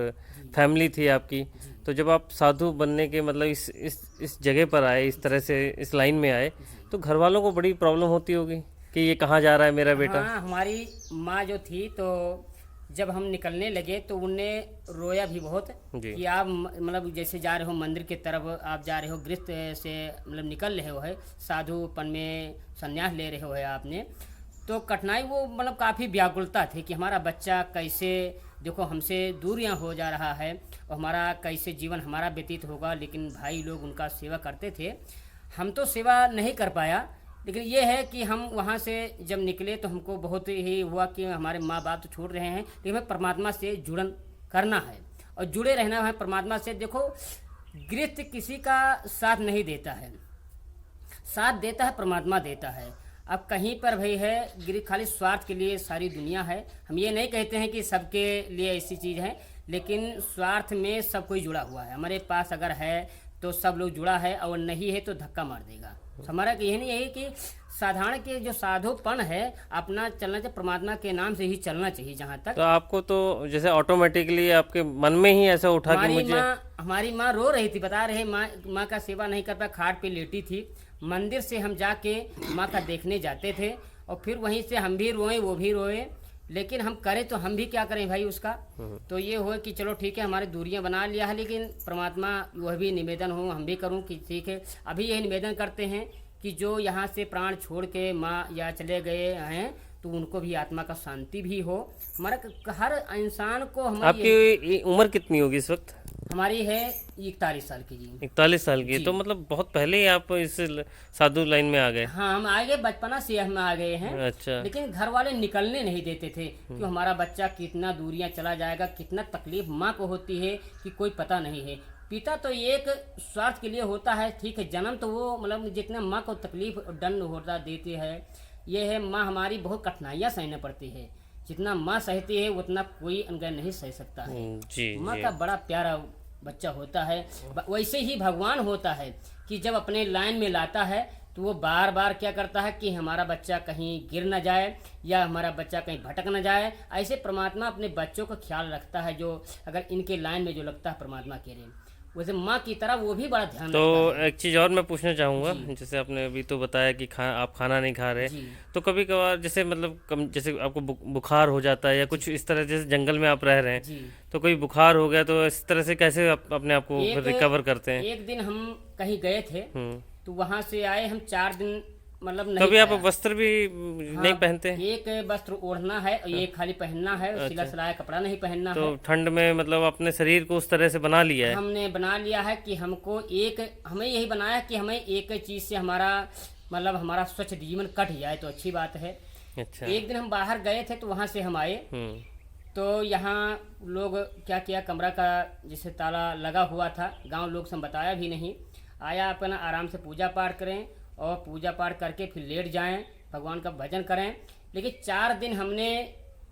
फैमिली थी आपकी, तो जब आप साधु बनने के मतलब इस जगह पर आए, इस तरह से इस लाइन में आए, तो घर वालों को बड़ी प्रॉब्लम होती होगी कि ये कहाँ जा रहा है मेरा बेटा? हाँ, हमारी माँ जो थी तो जब हम निकलने लगे तो उनने रोया भी बहुत जी। कि आप मतलब जैसे जा रहे हो मंदिर की तरफ, आप जा रहे हो गृहस्थ से मतलब निकल रहे हो है, साधुपन में संन्यास ले रहे हो है आपने, तो कठिनाई वो मतलब काफ़ी व्याकुलता थी कि हमारा बच्चा कैसे, देखो हमसे दूरियां हो जा रहा है और हमारा कैसे जीवन हमारा व्यतीत होगा। लेकिन भाई लोग उनका सेवा करते थे, हम तो सेवा नहीं कर पाया। लेकिन ये है कि हम वहाँ से जब निकले तो हमको बहुत ही हुआ कि हमारे माँ बाप तो छोड़ रहे हैं, लेकिन हमें परमात्मा से जुड़न करना है और जुड़े रहना है परमात्मा से। देखो, गृहस्थ किसी का साथ नहीं देता है, साथ देता है परमात्मा देता है। अब कहीं पर भाई है गिरी खाली स्वार्थ के लिए सारी दुनिया है। हम ये नहीं कहते हैं कि सबके लिए ऐसी चीज़ है, लेकिन स्वार्थ में सब कोई जुड़ा हुआ है। हमारे पास अगर है तो सब लोग जुड़ा है, और नहीं है तो धक्का मार देगा। हमारा यही नहीं है कि साधारण के जो साधुपन है अपना चलना चाहिए, परमात्मा के नाम से ही चलना चाहिए। जहाँ तक तो आपको तो जैसे ऑटोमेटिकली आपके मन में ही ऐसा उठा कि मुझे, हमारी माँ रो रही थी, बता रहे माँ का सेवा नहीं कर पाया, खाट पे लेटी थी। मंदिर से हम जाके माँ का देखने जाते थे और फिर वहीं से हम भी रोए, वो भी रोए, लेकिन हम करें तो हम भी क्या करें भाई उसका। तो ये हो कि चलो ठीक है, हमारे दूरियां बना लिया है, लेकिन परमात्मा वह भी निवेदन हो हम भी करूं कि ठीक है, अभी यही निवेदन करते हैं कि जो यहाँ से प्राण छोड़ के माँ या चले गए हैं तो उनको भी आत्मा का शांति भी हो। हमारा हर इंसान को आपकी उम्र कितनी होगी इस वक्त? हमारी है 41 साल की जी। 41 साल की, तो मतलब बहुत पहले ही आप इस साधु लाइन में आ गए। हाँ, हम आ गए, बचपना से हम आ गए हैं। अच्छा। लेकिन घर वाले निकलने नहीं देते थे कि हमारा बच्चा कितना दूरियां चला जाएगा, कितना तकलीफ माँ को होती है कि कोई पता नहीं है। पिता तो एक स्वार्थ के लिए होता है, ठीक है, जन्म तो वो मतलब जितना माँ को तकलीफ दंड होता देती है, ये है माँ हमारी बहुत कठिनाइयाँ सहना पड़ती है। जितना माँ सहती है उतना कोई अनगन नहीं सह सकता है। जी। माँ का बड़ा प्यारा बच्चा होता है। वैसे ही भगवान होता है कि जब अपने लाइन में लाता है तो वो बार बार क्या करता है कि हमारा बच्चा कहीं गिर न जाए या हमारा बच्चा कहीं भटक न जाए। ऐसे परमात्मा अपने बच्चों का ख्याल रखता है, जो अगर इनके लाइन में जो लगता है परमात्मा के लिए, वैसे माँ की तरह वो भी बड़ा ध्यान तो रखता है। एक चीज़ और मैं पूछना चाहूँगा, जैसे आपने अभी तो बताया कि आप खाना नहीं खा रहे, जी। तो कभी कभार जैसे मतलब जैसे आपको बुखार हो जाता है या कुछ इस तरह, जैसे जंगल में आप रह रहे हैं, जी। तो कोई बुखार हो गया तो इस तरह से कैसे अपने आप को रिकवर करते हैं? एक दिन हम कहीं गए थे तो वहां से आए हम 4 दिन मतलब नहीं कभी आप खाया। वस्त्र भी नहीं पहनते? एक वस्त्र ओढ़ना है और एक खाली पहनना है, सिला सिलाया कपड़ा नहीं पहनना तो है। ठंड में मतलब अपने शरीर को उस तरह से बना लिया है? हमने बना लिया है कि हमें यही बनाया है कि हमें एक चीज से हमारा मतलब हमारा स्वच्छ जीवन कट जाए तो अच्छी बात है। अच्छा। एक दिन हम बाहर गए थे तो वहां से हम आए तो यहाँ लोग क्या किया, कमरा का जिसे ताला लगा हुआ था, गांव लोग से बताया भी नहीं, आया अपना आराम से पूजा पाठ करें और पूजा पाठ करके फिर लेट जाएं, भगवान का भजन करें। लेकिन 4 दिन हमने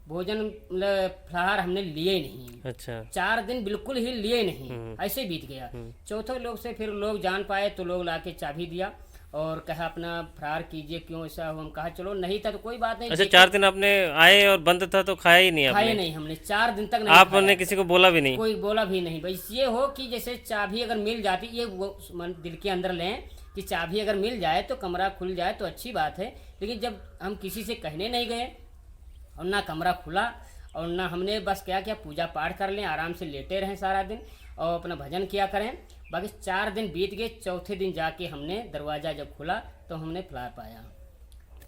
भोजन मतलब फलाहार हमने लिए नहीं। अच्छा। 4 दिन बिल्कुल ही लिए नहीं, ऐसे बीत गया। चौथे लोग से फिर लोग जान पाए तो लोग लाके चाबी दिया और कहा अपना फरार कीजिए, क्यों ऐसा हो। हम कहा चलो नहीं था तो कोई बात नहीं। अच्छा, 4 दिन आपने आए और बंद था तो खाया ही नहीं खाए आपने? नहीं हमने 4 दिन तक नहीं आपने किसी को बोला भी नहीं? कोई बोला भी नहीं। बस ये हो कि जैसे चाबी अगर मिल जाती, ये दिल के अंदर लें कि चाबी अगर मिल जाए तो कमरा खुल जाए तो अच्छी बात है। लेकिन जब हम किसी से कहने नहीं गए और ना कमरा खुला और ना हमने बस क्या पूजा पाठ कर लें, आराम से लेटे रहें सारा दिन और अपना भजन किया करें। बाकी 4 दिन बीत गए, चौथे दिन जाके हमने दरवाज़ा जब खुला तो हमने फ्लावर पाया।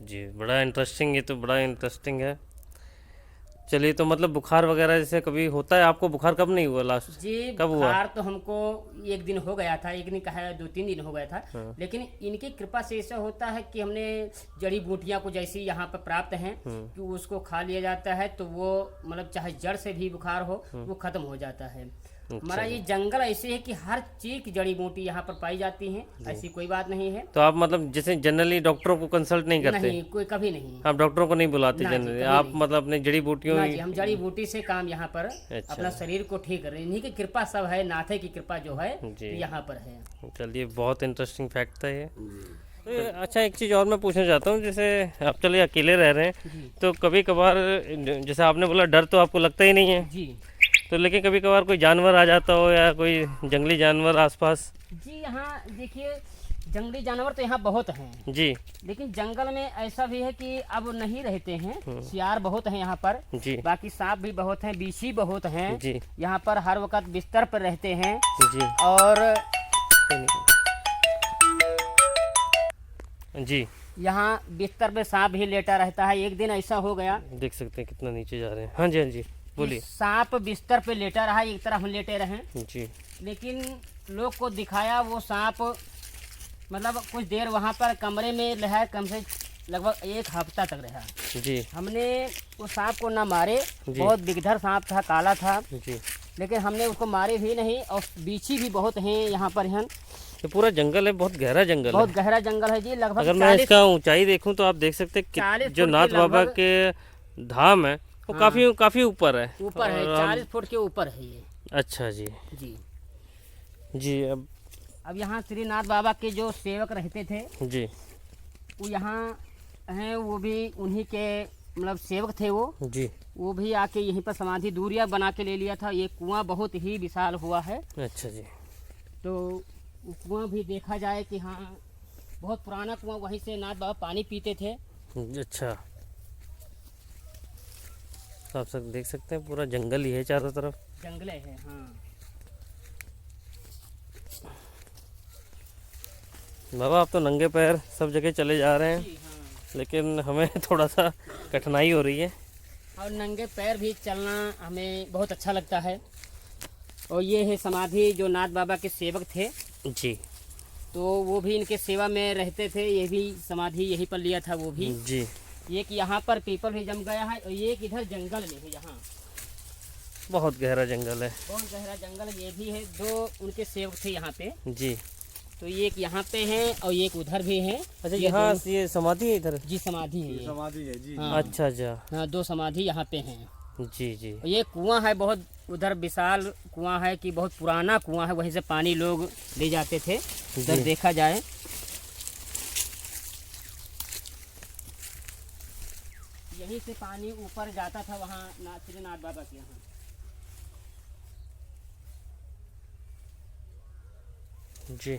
जी, बड़ा इंटरेस्टिंग, ये तो बड़ा इंटरेस्टिंग है। चलिए, तो मतलब बुखार वगैरह जैसे कभी होता है आपको? बुखार कब नहीं हुआ लास्ट? जी कब हुआ? बुखार तो हमको 1 दिन हो गया था, 1 दिन कहा 2-3 दिन हो गया था। लेकिन इनकी कृपा से ऐसा होता है कि हमने जड़ी बूटियां को जैसी यहाँ पर प्राप्त हैं कि उसको खा लिया जाता है तो वो मतलब चाहे जड़ से भी बुखार हो वो खत्म हो जाता है। हमारा ये जंगल ऐसे है कि हर चीज की जड़ी बूटी यहाँ पर पाई जाती है, ऐसी कोई बात नहीं है। तो आप मतलब जैसे जनरली डॉक्टरों को कंसल्ट नहीं करते? नहीं, कोई कभी नहीं। आप डॉक्टरों को नहीं बुलाते ना जी, जनरली, कभी आप नहीं। मतलब अपने जड़ी बूटियों ना ही? जी, हम जड़ी बूटी से काम यहाँ पर अच्छा। अपना शरीर को ठीक कर रहे हैं। इन्हीं की कृपा सब है, नाथे की कृपा जो है जी। यहाँ पर है। चलिए, बहुत इंटरेस्टिंग फैक्ट था ये। तो अच्छा, एक चीज़ और मैं पूछना चाहता हूँ, जैसे आप चलिए अकेले रह रहे हैं तो कभी कभार, जैसे आपने बोला डर तो आपको लगता ही नहीं है, जी तो लेकिन कभी कभार कोई जानवर आ जाता हो या कोई जंगली जानवर आसपास? जी यहाँ देखिए, जंगली जानवर तो यहाँ बहुत हैं, जी लेकिन जंगल में ऐसा भी है कि अब नहीं रहते हैं। सियार बहुत हैं यहाँ पर, जी बाकी सांप भी बहुत हैं, बिच्छी बहुत हैं। जी यहाँ पर हर वक्त बिस्तर पर रहते हैं जी और जी। यहाँ बिस्तर पे सांप भी लेटा रहता है। एक दिन ऐसा हो गया, देख सकते हैं कितना नीचे जा रहे हैं। हाँ जी, हाँ जी, बोलिए। सांप बिस्तर पे लेटा रहा, एक तरफ हम लेटे रहे, जी लेकिन लोग को दिखाया वो सांप मतलब कुछ देर वहाँ पर कमरे में रहा, कम से लगभग 1 हफ्ता तक रहा। जी हमने उस सांप को ना मारे, जी। बहुत बिगधर सांप था, काला था, जी। लेकिन हमने उसको मारे भी नहीं। और बिच्छी भी बहुत हैं यहाँ पर हैं, ये पूरा जंगल है, बहुत गहरा जंगल बहुत है। गहरा जंगल है जी। लगभग अगर मैं इसका ऊंचाई देखूं तो आप देख सकते हैं 40 कि जो फुट नाथ के बाबा लगभग के धाम है वो काफी ऊपर है। ऊपर है, और 40 फुट के ऊपर है ये। अच्छा जी। जी जी अब यहाँ श्रीनाथ बाबा के जो सेवक रहते थे जी वो यहाँ हैं, वो भी उन्हीं के मतलब सेवक थे जी। वो भी आके यहीं पर समाधि दूरिया बना के ले लिया था। ये कुआं बहुत ही विशाल हुआ है, अच्छा जी। तो वो कुआं भी देखा जाए कि हाँ बहुत पुराना कुआं, वहीं से नाथ बाबा पानी पीते थे। अच्छा, तो आप सब देख सकते हैं पूरा जंगल ही है चारों तरफ। जंगले है हाँ। बाबा, आप तो नंगे पैर सब जगह चले जा रहे हैं, जी हाँ। लेकिन हमें थोड़ा सा कठिनाई हो रही है। और नंगे पैर भी चलना हमें बहुत अच्छा लगता है। और ये है समाधि जो नाथ बाबा के सेवक थे, जी तो वो भी इनके सेवा में रहते थे। ये भी समाधि यहीं पर लिया था वो भी। जी। एक यहाँ पर पीपल भी जम गया है और एक इधर जंगल में है, यहाँ बहुत गहरा जंगल है। बहुत गहरा जंगल ये भी है। 2 उनके सेवक थे यहाँ पे, जी। तो एक यहाँ पे हैं और एक उधर भी हैं। अच्छा, यहाँ ये समाधि है इधर? जी समाधि है ये। समाधि है जी। हाँ, अच्छा अच्छा। हाँ 2 समाधि यहाँ पे हैं। जी जी। और ये कुआं है, बहुत उधर विशाल कुआं है कि बहुत पुराना कुआं है, वहीं से पानी लोग ले जाते थे। उधर जी। देखा जाए यहीं से पानी ऊपर जाता था, वहाँ श्रीनाथ बाबा के यहाँ। जी।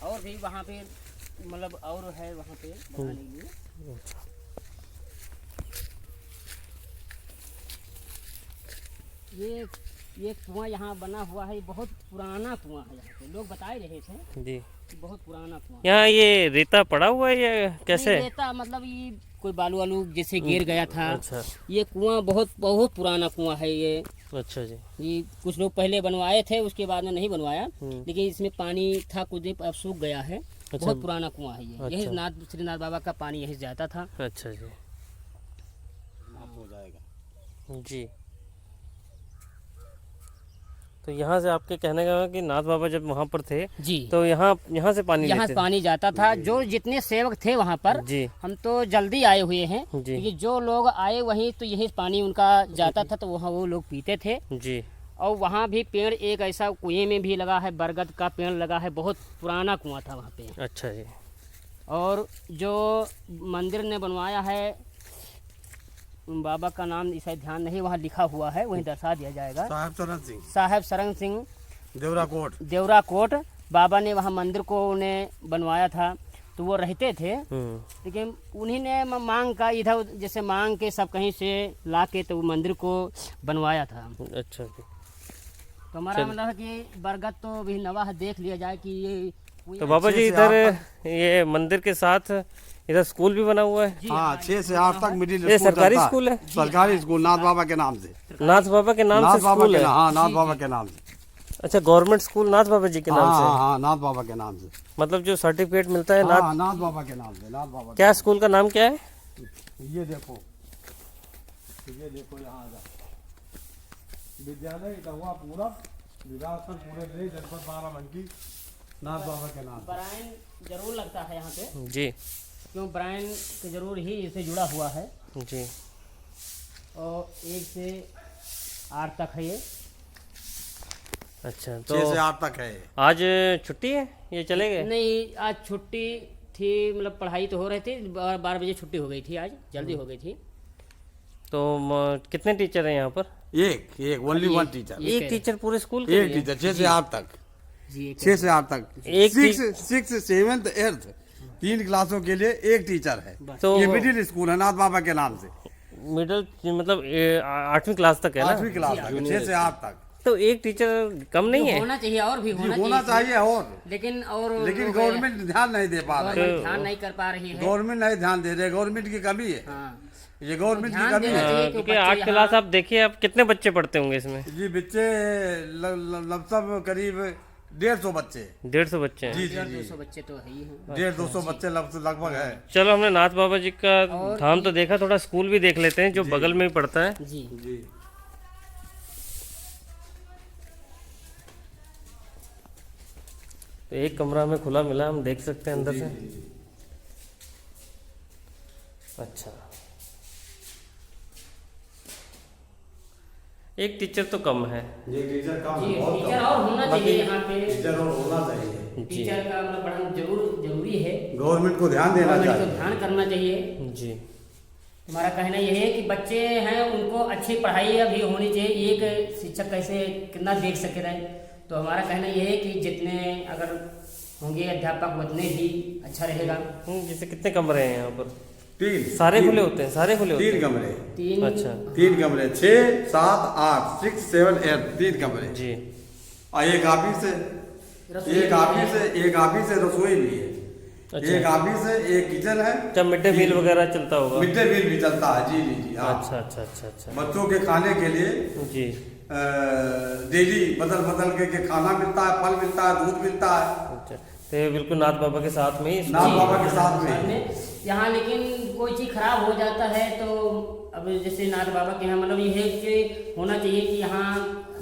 और भी वहाँ पे मतलब और है वहाँ पे बनाने के लिए। ये कुआं यहाँ बना हुआ है, ये बहुत पुराना कुआं है। यहाँ पे लोग बता ही रहे थे जी। कि बहुत पुराना कुआं। यहाँ ये रेता पड़ा हुआ है या कैसे? नहीं, रेता मतलब ये कोई बालू वालू जैसे गिर गया था। अच्छा ये कुआं बहुत बहुत पुराना कुआं है ये। अच्छा जी। ये कुछ लोग पहले बनवाए थे, उसके बाद में नहीं बनवाया, हम्म। लेकिन इसमें पानी था कुछ दिन, अब सूख गया है। अच्छा। बहुत पुराना कुआं है ये। अच्छा। यही श्रीनाथ बाबा का पानी यहीं से जाता था। अच्छा जी। हो जाएगा जी। तो यहाँ से आपके कहने का कि नाथ बाबा जब वहाँ पर थे जी, तो यहाँ से पानी यहाँ लेते से थे? पानी जाता था। जो जितने सेवक थे वहाँ पर, जी हम तो जल्दी आए हुए हैं, जी। क्योंकि जो लोग आए वहीं तो यही पानी उनका जाता था, तो वहाँ वो लोग पीते थे। जी। और वहाँ भी पेड़ एक ऐसा कुएं में भी लगा है, बरगद का पेड़ लगा है, बहुत पुराना कुआं था वहाँ पे। अच्छा जी। और जो मंदिर ने बनवाया है, बाबा का नाम इसे ध्यान नहीं, वहाँ लिखा हुआ है, वहीं दर्शा दिया जाएगा। साहब चरण सिंह साहेब सरन सिंह देवरा कोट। देवरा कोट बाबा ने वहाँ मंदिर को उन्हें बनवाया था। तो वो रहते थे, लेकिन उन्हीं ने मांग का इधर जैसे मांग के सब कहीं से ला के तो वो मंदिर को बनवाया था। अच्छा जी। तो हमारा मतलब है कि बरगद तो भी नवा है, देख लिया जाए कि ये कोई तो बाबा जी इधर ये मंदिर के साथ इधर स्कूल भी बना हुआ है। हाँ 6 से 8 तक मिडिल ये स्कूल सरकारी चलता स्कूल है? सरकारी स्कूल नाथ बाबा के नाम से। नाथ बाबा के नाम नाथ से बाबा स्कूल के है? नाम, हाँ नाथ बाबा के नाम से। अच्छा, गवर्नमेंट स्कूल नाथ बाबा जी के नाम हाँ से हाँ है? हाँ नाथ बाबा के नाम से। मतलब जो सर्टिफिकेट मिलता है नाथ, हाँ नाथ बाबा के नाम से, नाथ बाबा क्या स्कूल का नाम क्या है? ये देखो यहाँ जा विद्यालय हुआ पूरा विरासत पूरे देश जनपद बाराबंकी नाथ बाबा के नाम से। ब्रायन जरूर लगता है यहाँ पे, जी क्यों ब्रायन से जरूर ही इससे जुड़ा हुआ है। जी। और 1 से 8 तक है ये। अच्छा, 6 से तो 8 तक है। आज छुट्टी है, ये चले गए? नहीं, आज छुट्टी थी, मतलब पढ़ाई तो हो रही थी, 12 बजे छुट्टी हो गई थी, आज जल्दी हो गई थी। तो कितने टीचर हैं यहाँ पर? एक ओनली वन टीचर। एक टीचर पूरे स्कूल के एक लिए? टीचर 6 से 8 तक। जी 6 से 8 तक। एक 6 7 8 3 क्लासों के लिए एक टीचर है। तो ये मिडिल स्कूल है नाथ बाबा के नाम से। मिडिल मतलब 8वीं क्लास तक है ना? 8वीं क्लास तक, 6 से 8 तक। तो एक टीचर कम नहीं है? होना चाहिए, और भी होना चाहिए और लेकिन लेकिन गवर्नमेंट ध्यान नहीं दे पा रही है। गवर्नमेंट ध्यान नहीं कर पा रही है। गवर्नमेंट नहीं ध्यान दे रहे, गवर्नमेंट की कमी है। हाँ, ये गवर्नमेंट की ध्यान कमी देना है। चाहिए कि क्योंकि बच्चे 8 क्लास आप देखिए, आप कितने बच्चे पढ़ते होंगे इसमें? जी बच्चे लमसम करीब 150 बच्चे। 150 बच्चे हैं? जी जी 200 बच्चे तो है ही हैं। 150-200 बच्चे लगभग है। चलो, हमने नाथ बाबा जी का धाम तो देखा, थोड़ा स्कूल भी देख लेते हैं जो बगल में ही पड़ता है। जी जी तो एक कमरा में खुला मिला, हम देख सकते हैं अंदर से। अच्छा, एक टीचर तो कम है। ये टीचर का जी, टीचर और होना चाहिए यहाँ पे। टीचर और होना चाहिए। जी टीचर का मतलब पढ़ाना जरूरी है। गवर्नमेंट को ध्यान देना गवर्नमेंट को चाहिए। ध्यान करना चाहिए। जी। हमारा कहना यह है कि बच्चे हैं, उनको अच्छी पढ़ाई अभी होनी चाहिए। एक शिक्षक कैसे कितना देख सके रहे, तो हमारा कहना यह है कि जितने अगर होंगे अध्यापक उतने ही अच्छा रहेगा। जैसे कितने कमरे हैं यहाँ पर? 3 सारे खुले होते हैं? सारे खुले होते 3 हैं? कमरे। 3 अच्छा 3 कमरे 6 7 8 6 7 8 3 कमरे। जी। और एक ऑफिस है, एक ऑफिस है, रसोई भी है। अच्छा। एक ऑफिस है, एक किचन है। क्या मिड डे मील वगैरह चलता होगा? मिड डे मील भी चलता है। जी जी जी हाँ। अच्छा अच्छा अच्छा अच्छा। बच्चों के खाने के लिए जी। डेली बदल के खाना मिलता है, फल मिलता है, दूध मिलता है। अच्छा, तो ये बिल्कुल नाथ बाबा के साथ में ही? नाथ बाबा के साथ में। यहाँ लेकिन कोई चीज़ खराब हो जाता है तो अब जैसे नाथ बाबा के यहाँ मतलब ये है कि होना चाहिए कि यहाँ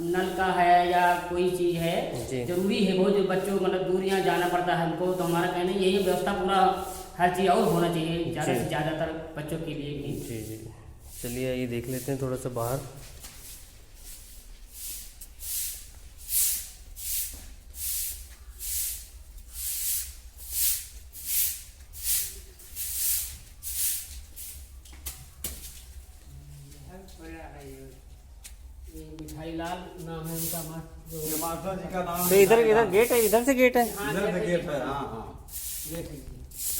नल का है या कोई चीज़ जी। है, जरूरी है बहुत। जो बच्चों मतलब दूर यहाँ जाना पड़ता है हमको, तो हमारा कहना यही व्यवस्था पूरा हर चीज़ और होना चाहिए ज़्यादा से ज़्यादातर बच्चों के लिए भी। जी जी। चलिए ये देख लेते हैं थोड़ा सा बाहर। ये मिठाई लाल नाम है उनका ये मास्टर जी का नाम तो इधर गेट है, इधर से गेट है? इधर से गेट है। हाँ हाँ।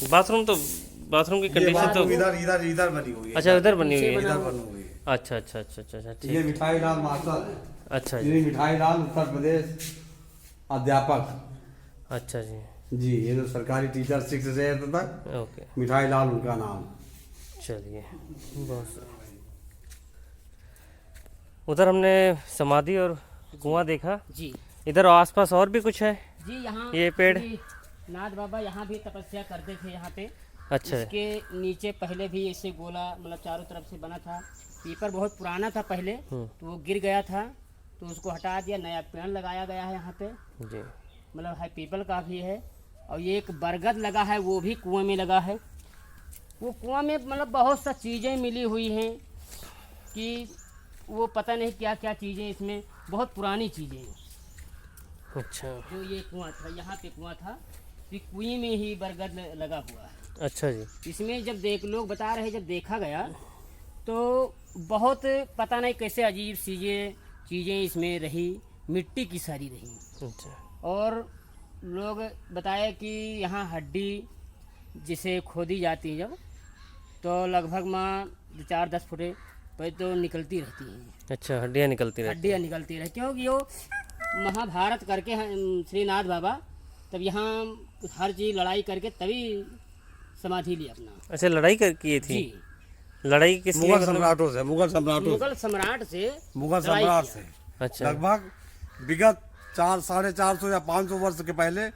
बाथरूम की कंडीशन तो इधर बनी हुई है। अच्छा इधर बनी हुई है? इधर बनी हुई है। अच्छा अच्छा अच्छा अच्छा अच्छा, ये ठीक। मिठाई लाल मास्टर है। अच्छा जी। ये मिठाई लाल उत्तर प्रदेश अध्यापक। अच्छा जी। जी ये तो सरकारी टीचर 6 से 8 तक। ओके, मिठाई लाल उनका नाम। चलिए बहुत सही। उधर हमने समाधि और कुआं देखा, जी इधर आसपास और भी कुछ है? जी। यहाँ ये पेड़? भी नाथ बाबा यहाँ भी तपस्या करते थे यहाँ पे। अच्छा इसके नीचे पहले भी ऐसे गोला मतलब चारों तरफ से बना था। पीपर बहुत पुराना था पहले, तो वो गिर गया था, तो उसको हटा दिया, नया पेड़ लगाया गया है यहाँ पे। जी। मतलब है पीपल का भी है, और ये एक बरगद लगा है, वो भी कुआं में लगा है। वो कुआं में मतलब बहुत सा चीज़ें मिली हुई हैं कि वो पता नहीं क्या क्या चीज़ें, इसमें बहुत पुरानी चीज़ें हैं। अच्छा जो ये कुआं था, यहाँ पे कुआं था, कि कुएं में ही बरगद लगा हुआ है। अच्छा जी। इसमें जब लोग बता रहे, जब देखा गया तो बहुत पता नहीं कैसे अजीब चीज़ें इसमें रही, मिट्टी की सारी रही। अच्छा और लोग बताए कि यहाँ हड्डी जिसे खोदी जाती है जब, तो लगभग माँ 4-10 फुट पर तो निकलती रहती हैं। अच्छा, हड्डियाँ निकलती रहती हड्डियाँ निकलती रहती, क्योंकि वो महाभारत करके श्रीनाथ बाबा तब यहाँ हर चीज लड़ाई करके तभी समाधि ली अपना। अच्छा, लड़ाई कर की थी? जी, लड़ाई किस लिए? मुगल सम्राटों से, मुगल सम्राटों मुगल सम्राट से मुगल लड़ाई सम्राट किया। से अच्छा, लगभग विगत 400-450 या 500 वर्ष के पहले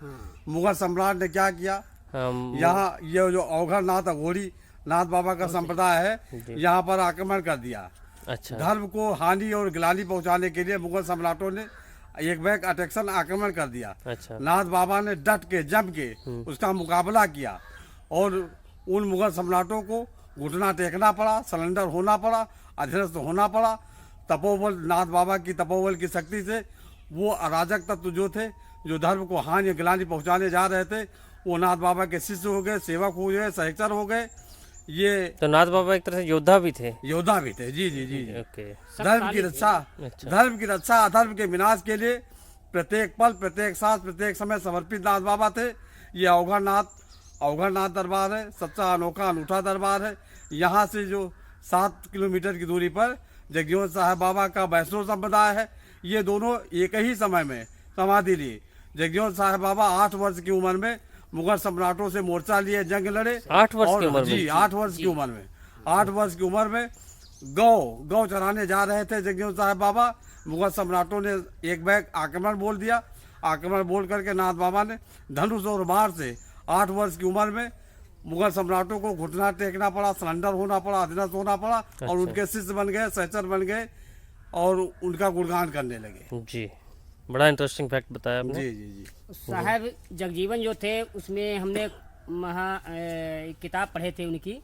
मुगल सम्राट ने क्या किया, हम यहाँ ये जो अवघड़ नाथ अघोरी नाथ बाबा का संप्रदाय है, यहाँ पर आक्रमण कर दिया। अच्छा, धर्म को हानि और गिलानी पहुंचाने के लिए मुगल सम्राटों ने एक बैक अटैक्शन आक्रमण कर दिया। अच्छा, नाथ बाबा ने डट के जम के उसका मुकाबला किया और उन मुगल सम्राटों को घुटना टेकना पड़ा, सरेंडर होना पड़ा, अधीनस्थ होना पड़ा। तपोबल नाथ बाबा की तपोबल की शक्ति से वो अराजक तत्व जो थे, जो धर्म को हानि गिलानी पहुंचाने जा रहे थे, वो नाथ बाबा के शिष्य हो गए, सेवक हो गए, सहचर हो गए। ये तो नाथ बाबा एक तरह से योद्धा भी थे? योद्धा भी थे। जी जी जी जी। ओके, धर्म की रक्षा, अच्छा। धर्म की रक्षा, अधर्म के विनाश के लिए प्रत्येक पल, प्रत्येक सांस, प्रत्येक समय समर्पित नाथ बाबा थे। ये अवघड़ नाथ दरबार है, सच्चा अनोखा अनूठा दरबार है। यहाँ से जो 7 किलोमीटर की दूरी पर जगजीवन साहब बाबा का वैष्णव संप्रदाय है। ये दोनों एक ही समय में समाधि लिए। जगजीवन साहब बाबा 8 वर्ष की उम्र में मुगल सम्राटों से मोर्चा लिए, जंग लड़े। 8 वर्ष और की उम्र में? जी, 8 वर्ष की उम्र में, 8 वर्ष की उम्र में गौ चराने जा रहे थे जगजीवन साहब बाबा। मुगल सम्राटों ने एक बैग आक्रमण बोल दिया। आक्रमण बोल करके नाथ बाबा ने धनुष और बाण से 8 वर्ष की उम्र में मुगल सम्राटों को घुटना टेकना पड़ा, सरेंडर होना पड़ा, अधीनस्थ होना पड़ा। और उनके शिष्य बन गए, सहचर बन गए और उनका गुणगान करने लगे। जी, बड़ा इंटरेस्टिंग फैक्ट बताया आपने। जी जी जी। साहब जगजीवन जो थे उसमें हमने एक किताब पढ़े थे उनकी,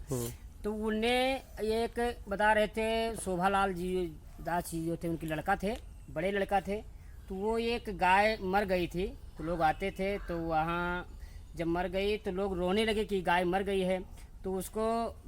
तो उन्हें एक बता रहे थे शोभालाल जी दास जी जो थे उनके लड़का थे, बड़े लड़का थे। तो वो एक गाय मर गई थी, तो लोग आते थे, तो वहाँ जब मर गई तो लोग रोने लगे कि गाय मर गई है। तो उसको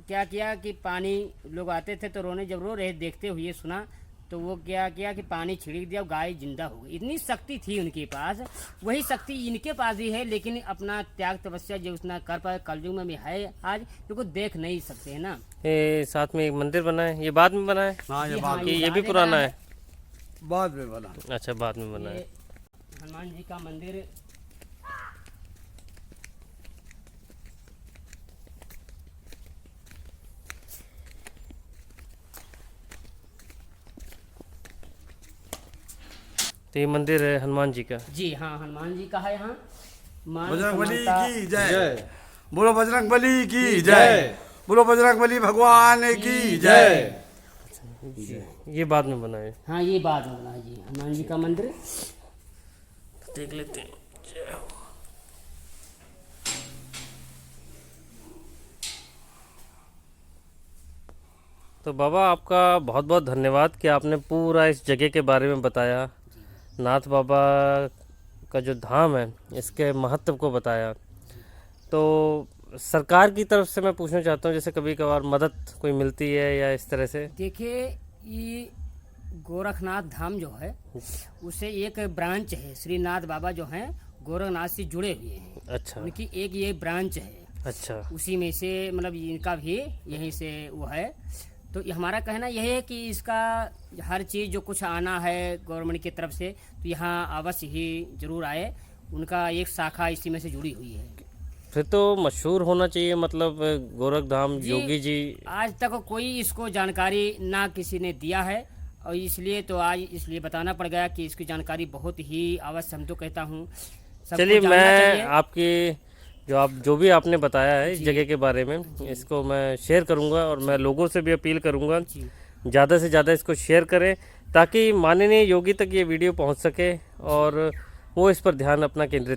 क्या किया कि पानी, लोग आते थे तो रोने, जब रो रहे देखते हुए सुना तो वो क्या किया कि पानी छिड़क दिया, गाय जिंदा हो गई। इतनी शक्ति थी उनके पास, वही शक्ति इनके पास भी है, लेकिन अपना त्याग तपस्या जो उतना कर पाए कलयुग में भी है आज, जो देख नहीं सकते है ना। ये साथ में एक मंदिर बना है, ये बाद में बना है? हाँ, ये जी, बात हाँ, ये भी पुराना है? बाद में बना। अच्छा, बाद में बना है। ये हनुमान जी का मंदिर तो ये मंदिर है हनुमान जी का? जी हाँ, हनुमान जी का है यहाँ। मान बजरंग बली समानता- की जय। बोलो बजरंग बली की जय। बोलो बजरंग बली भगवान की जय। ये बाद में बना है? हाँ, ये बात हो रहा है जी, हनुमान जी का मंदिर। देख लेते हैं। तो बाबा आपका बहुत बहुत धन्यवाद कि आपने पूरा इस जगह के बारे में बताया, नाथ बाबा का जो धाम है इसके महत्व को बताया। तो सरकार की तरफ से मैं पूछना चाहता हूँ, जैसे कभी कभार मदद कोई मिलती है या इस तरह से? देखिए, ये गोरखनाथ धाम जो है उसे एक ब्रांच है, श्रीनाथ बाबा जो हैं गोरखनाथ से जुड़े हुए हैं। अच्छा, उनकी एक ये ब्रांच है, अच्छा, उसी में से मतलब इनका भी यहीं से वो है। तो हमारा कहना यह है कि इसका हर चीज़ जो कुछ आना है गवर्नमेंट की तरफ से, तो यहाँ अवश्य ही जरूर आए। उनका एक शाखा इसी में से जुड़ी हुई है। फिर तो मशहूर होना चाहिए, मतलब गोरखधाम योगी जी। आज तक कोई इसको जानकारी ना किसी ने दिया है, और इसलिए तो आज इसलिए बताना पड़ गया कि इसकी जानकारी बहुत ही अवश्य, हम तो कहता हूँ सबको चलिए, जानना मैं चाहिए। आपकी जो भी आपने बताया है इस जगह के बारे में, इसको मैं शेयर करूंगा और मैं लोगों से भी अपील करूंगा ज़्यादा से ज़्यादा इसको शेयर करें, ताकि माननीय योगी तक ये वीडियो पहुंच सके और वो इस पर ध्यान अपना केंद्रित